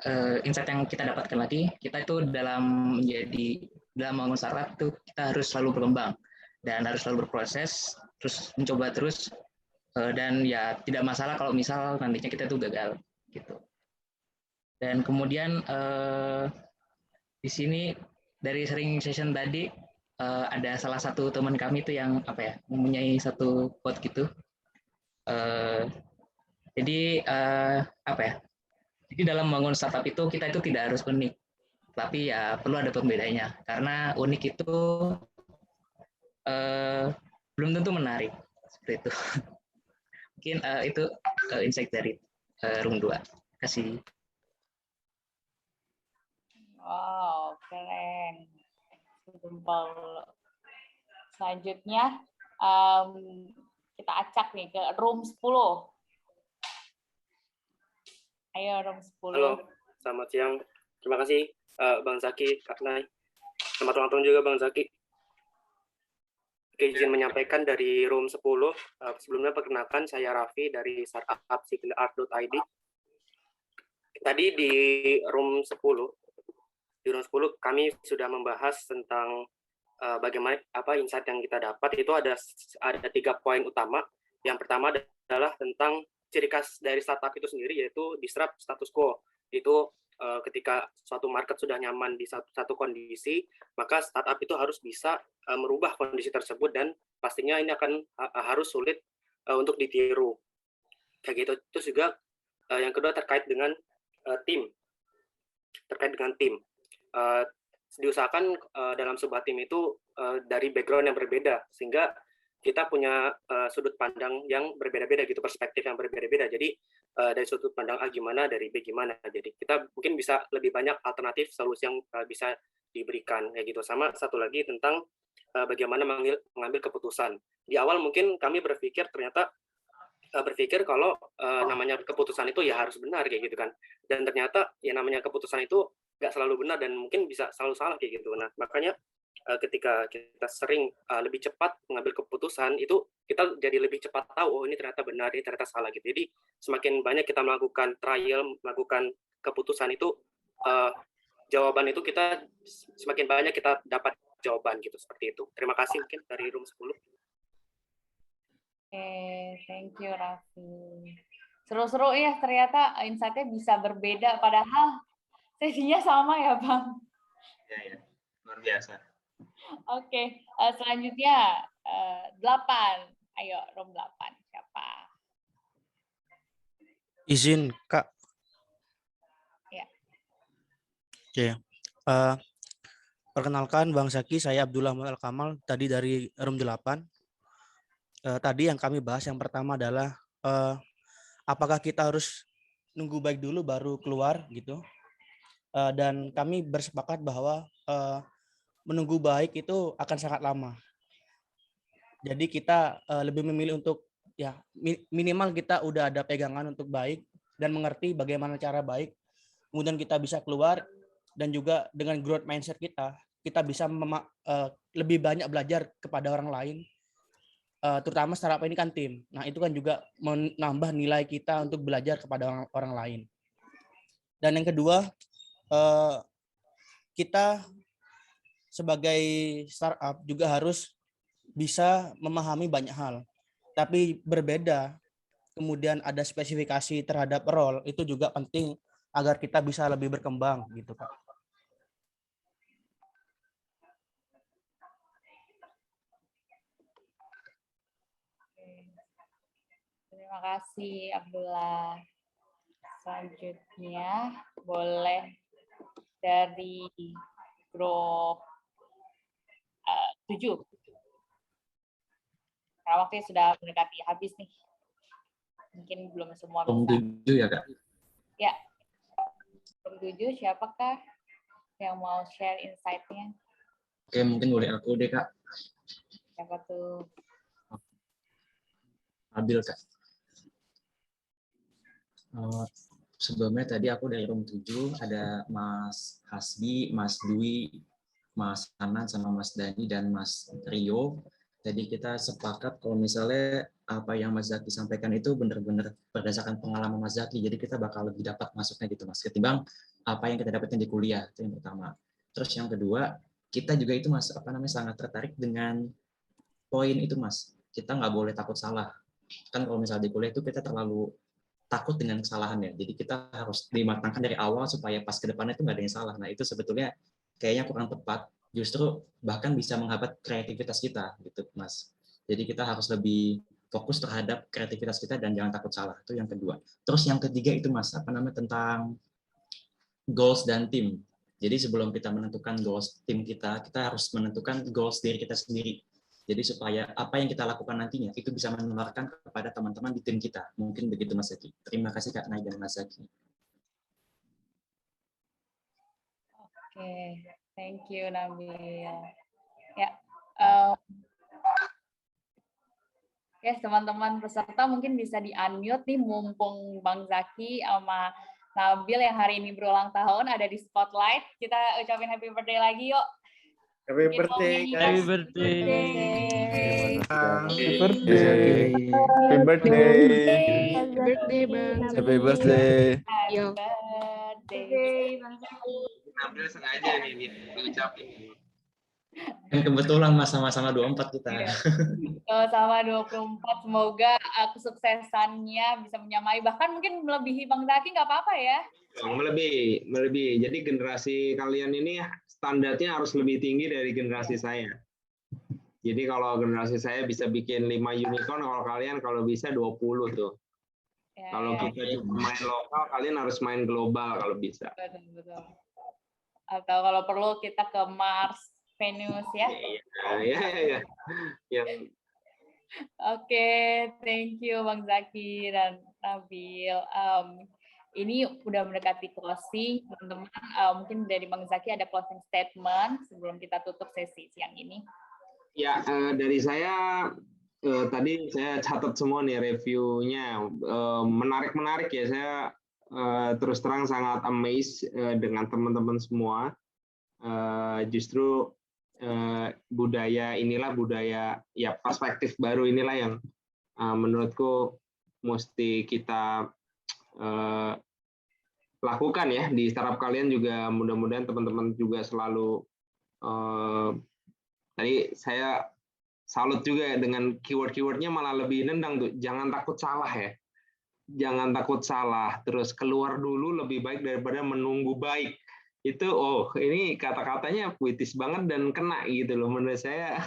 yang kita dapatkan lagi, kita itu dalam membangun startup itu kita harus selalu berkembang dan harus selalu berproses, terus mencoba terus, dan ya tidak masalah kalau misal nantinya kita itu gagal gitu. Dan kemudian di sini dari sharing session tadi ada salah satu teman kami itu yang mempunyai satu quote gitu. Jadi jadi dalam membangun startup itu kita itu tidak harus unik, tapi ya perlu ada pembedanya, karena unik itu belum tentu menarik, seperti itu. Mungkin itu insight dari room 2. Terima kasih. Wow, keren. Jempol. Selanjutnya kita acak nih ke room 10. Ayo room 10. Halo, selamat siang. Terima kasih Bang Zaki, Kak Nay. Selamat ulang tahun juga Bang Zaki. Izin menyampaikan dari room 10. Sebelumnya perkenalkan, saya Raffi dari startup civilart.id. Tadi di room 10 kami sudah membahas tentang bagaimana insight yang kita dapat. Itu ada 3 poin utama. Yang pertama adalah tentang ciri khas dari startup itu sendiri, yaitu disrupt status quo. Itu ketika suatu market sudah nyaman di satu kondisi, maka startup itu harus bisa merubah kondisi tersebut, dan pastinya ini akan harus sulit untuk ditiru. Kayak gitu. Terus juga yang kedua terkait dengan tim. Diusahakan dalam sebuah tim itu dari background yang berbeda, sehingga kita punya sudut pandang yang berbeda-beda gitu, perspektif yang berbeda-beda. Jadi dari sudut pandang A gimana, dari B gimana. Jadi kita mungkin bisa lebih banyak alternatif solusi yang bisa diberikan kayak gitu. Sama satu lagi tentang bagaimana mengambil keputusan. Di awal mungkin kami berpikir kalau namanya keputusan itu ya harus benar kayak gitu kan. Dan ternyata ya namanya keputusan itu nggak selalu benar dan mungkin bisa selalu salah kayak gitu. Nah, makanya ketika kita sering lebih cepat mengambil keputusan, itu kita jadi lebih cepat tahu, oh ini ternyata benar, ini ternyata salah gitu. Jadi semakin banyak kita melakukan trial, melakukan keputusan itu, jawaban itu kita semakin banyak kita dapat jawaban gitu, seperti itu. Terima kasih mungkin dari room 10. Oke, thank you Raffi. Seru-seru ya, ternyata insight-nya bisa berbeda, padahal sesinya sama ya Bang. Ya, luar biasa. Oke, selanjutnya 8. Ayo, room 8. Siapa? Izin, Kak. Ya. Oke. Perkenalkan, Bang Zaki, saya Abdullah Muhammad Al-Kamal, tadi dari room 8. Tadi yang kami bahas yang pertama adalah apakah kita harus nunggu baik dulu baru keluar gitu. Dan kami bersepakat bahwa menunggu baik itu akan sangat lama. Jadi kita lebih memilih untuk ya minimal kita udah ada pegangan untuk baik dan mengerti bagaimana cara baik. Kemudian kita bisa keluar, dan juga dengan growth mindset kita bisa lebih banyak belajar kepada orang lain. terutama startup ini kan tim. Nah, itu kan juga menambah nilai kita untuk belajar kepada orang lain. Dan yang kedua, kita sebagai startup juga harus bisa memahami banyak hal. Tapi berbeda, kemudian ada spesifikasi terhadap role, itu juga penting agar kita bisa lebih berkembang gitu, Kak. Terima kasih Abdullah. Selanjutnya boleh dari grup 7. Karena waktunya sudah mendekati habis nih. Mungkin belum semua bisa. 7 ya, Kak? Ya. Grup 7, siapakah yang mau share insight-nya? Oke, mungkin boleh aku deh, Kak. Siapa tuh? Abil, Kak. Sebelumnya tadi aku dari room 7, ada Mas Hasbi, Mas Dwi, Mas Hanan, sama Mas Dani, dan Mas Rio. Jadi kita sepakat kalau misalnya apa yang Mas Zaki sampaikan itu benar-benar berdasarkan pengalaman Mas Zaki. Jadi kita bakal lebih dapat masuknya gitu, Mas. Ketimbang apa yang kita dapatkan di kuliah, itu yang pertama. Terus yang kedua, kita juga itu, Mas, sangat tertarik dengan poin itu, Mas. Kita nggak boleh takut salah. Kan kalau misalnya di kuliah itu kita terlalu takut dengan kesalahan ya. Jadi kita harus dimatangkan dari awal supaya pas ke depannya itu nggak ada yang salah. Nah, itu sebetulnya kayaknya kurang tepat. Justru bahkan bisa menghambat kreativitas kita gitu, Mas. Jadi kita harus lebih fokus terhadap kreativitas kita dan jangan takut salah. Itu yang kedua. Terus yang ketiga itu, Mas, tentang goals dan tim. Jadi sebelum kita menentukan goals tim kita harus menentukan goals diri kita sendiri. Jadi supaya apa yang kita lakukan nantinya itu bisa menularkan kepada teman-teman di tim kita. Mungkin begitu, Mas Zaki. Terima kasih Kak Nay dan Mas Zaki. Oke, thank you Nabil. Ya, yes, teman-teman peserta mungkin bisa di-unmute nih, mumpung Bang Zaki sama Nabil yang hari ini berulang tahun ada di spotlight. Kita ucapin happy birthday lagi yuk. Happy birthday. Happy birthday. Happy birthday. Happy birthday. Happy birthday, Bang. Happy birthday. Yo. Nabil sengaja nih diucapin. Dan kebetulan Mas sama-sama 24 kita. Sama 24, semoga kesuksesannya bisa menyamai, bahkan mungkin melebihi Bang Zaki, nggak apa-apa ya. Melebihi. Jadi generasi kalian ini standarnya harus lebih tinggi dari generasi saya. Jadi kalau generasi saya bisa bikin 5 unicorn, kalau bisa 20 tuh. Ya, kalau kita cuma main lokal, kalian harus main global kalau bisa. Betul. Atau kalau perlu kita ke Mars, Venus ya. Iya. Oke, thank you Bang Zaki dan Nabil. Ini udah mendekati closing, teman-teman. Mungkin dari Bang Zaki ada closing statement sebelum kita tutup sesi siang ini. Ya, dari saya tadi saya catat semua nih reviewnya, menarik ya. Saya terus terang sangat amazed dengan teman-teman semua. Justru budaya ya, perspektif baru inilah yang menurutku mesti kita lakukan ya di startup kalian juga. Mudah-mudahan teman-teman juga selalu tadi saya salut juga ya dengan keyword-keywordnya, malah lebih nendang tuh, jangan takut salah ya, jangan takut salah, terus keluar dulu lebih baik daripada menunggu baik. Itu ini kata-katanya puitis banget dan kena gitu loh menurut saya.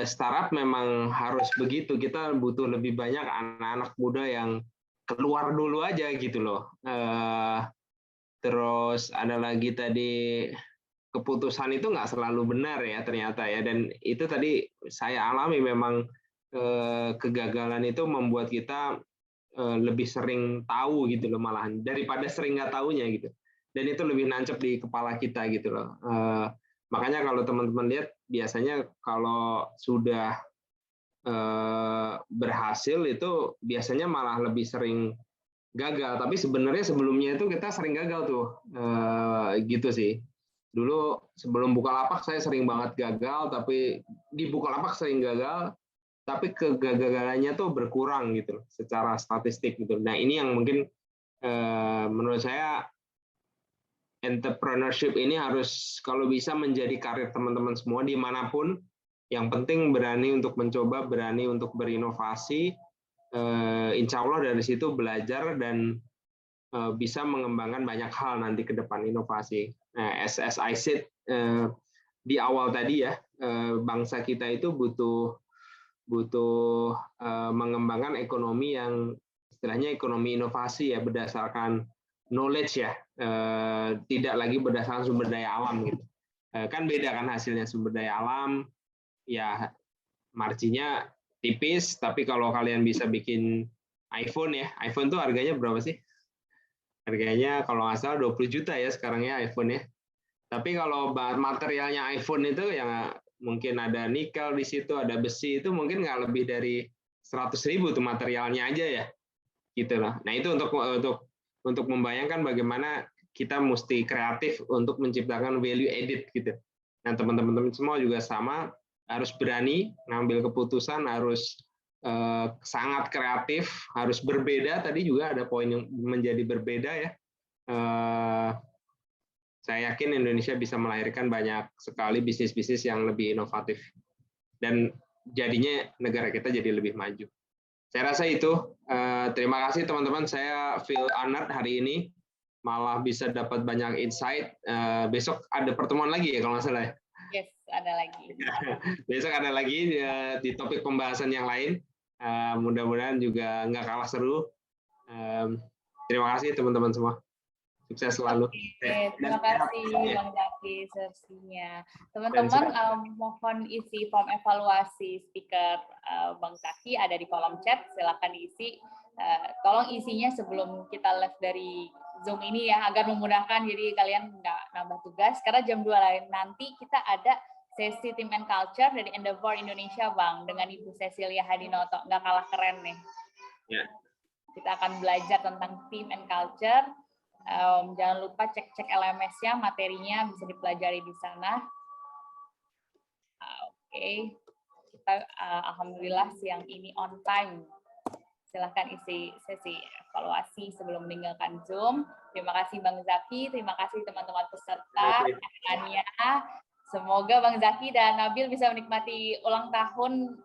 Startup memang harus begitu, kita butuh lebih banyak anak-anak muda yang keluar dulu aja gitu loh. Terus ada lagi tadi, keputusan itu nggak selalu benar ya ternyata ya, dan itu tadi saya alami memang. Kegagalan itu membuat kita lebih sering tahu gitu loh, malahan daripada sering nggak taunya gitu, dan itu lebih nancep di kepala kita gitu loh. Makanya kalau teman-teman lihat biasanya kalau sudah berhasil itu biasanya malah lebih sering gagal, tapi sebenarnya sebelumnya itu kita sering gagal tuh, gitu sih. Dulu sebelum Bukalapak saya sering banget gagal, tapi di Bukalapak sering gagal, tapi kegagalannya tuh berkurang gitu secara statistik gitu. Nah ini yang mungkin menurut saya entrepreneurship ini harus kalau bisa menjadi karir teman-teman semua dimanapun. Yang penting berani untuk mencoba, berani untuk berinovasi. Insya Allah dari situ belajar dan bisa mengembangkan banyak hal nanti ke depan inovasi. As I said di awal tadi ya, bangsa kita itu butuh mengembangkan ekonomi yang istilahnya ekonomi inovasi ya, berdasarkan knowledge ya, tidak lagi berdasarkan sumber daya alam gitu. Kan beda kan hasilnya, sumber daya alam ya marginnya tipis, tapi kalau kalian bisa bikin iPhone ya, iPhone tuh harganya berapa sih? Harganya kalau nggak salah 20 juta ya sekarang ya iPhone ya. Tapi kalau materialnya iPhone itu yang mungkin ada nikel di situ, ada besi, itu mungkin nggak lebih dari 100.000 tuh materialnya aja ya. Gitu loh. Nah itu untuk membayangkan bagaimana kita mesti kreatif untuk menciptakan value added gitu. Nah teman-teman semua juga sama, harus berani ngambil keputusan, harus sangat kreatif, harus berbeda. Tadi juga ada poin yang menjadi berbeda ya. Saya yakin Indonesia bisa melahirkan banyak sekali bisnis-bisnis yang lebih inovatif dan jadinya negara kita jadi lebih maju. Saya rasa itu. Terima kasih teman-teman. Saya feel honored hari ini malah bisa dapat banyak insight. Besok ada pertemuan lagi ya kalau nggak salah ya. Yes, ada lagi. Besok ada lagi di topik pembahasan yang lain. Mudah-mudahan juga nggak kalah seru. Terima kasih teman-teman semua. Sukses selalu. Terima kasih Bang Zaki sesinya. Teman-teman mohon isi form evaluasi speaker Bang Zaki ada di kolom chat. Silakan diisi. Tolong isinya sebelum kita live dari Zoom ini ya, agar memudahkan jadi kalian nggak nambah tugas. Karena jam 2 lain nanti kita ada sesi Team and Culture dari Endeavor Indonesia, Bang, dengan Ibu Cecilia Hadinoto. Nggak kalah keren nih. Ya. Kita akan belajar tentang Team and Culture. Jangan lupa cek LMS-nya, materinya bisa dipelajari di sana. Oke. Kita alhamdulillah siang ini on time. Silahkan isi sesi evaluasi sebelum meninggalkan Zoom. Terima kasih Bang Zaki, terima kasih teman-teman peserta, rekannya. Semoga Bang Zaki dan Nabil bisa menikmati ulang tahun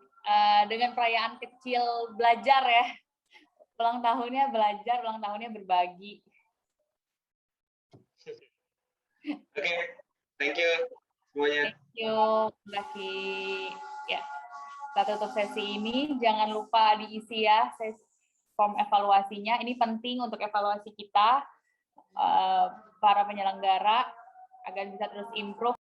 dengan perayaan kecil belajar ya. Ulang tahunnya belajar, ulang tahunnya berbagi. Oke, thank you semuanya. Thank you, Zaki. Ya, kita tutup sesi ini. Jangan lupa diisi ya form evaluasinya. Ini penting untuk evaluasi kita, para penyelenggara, agar bisa terus improve.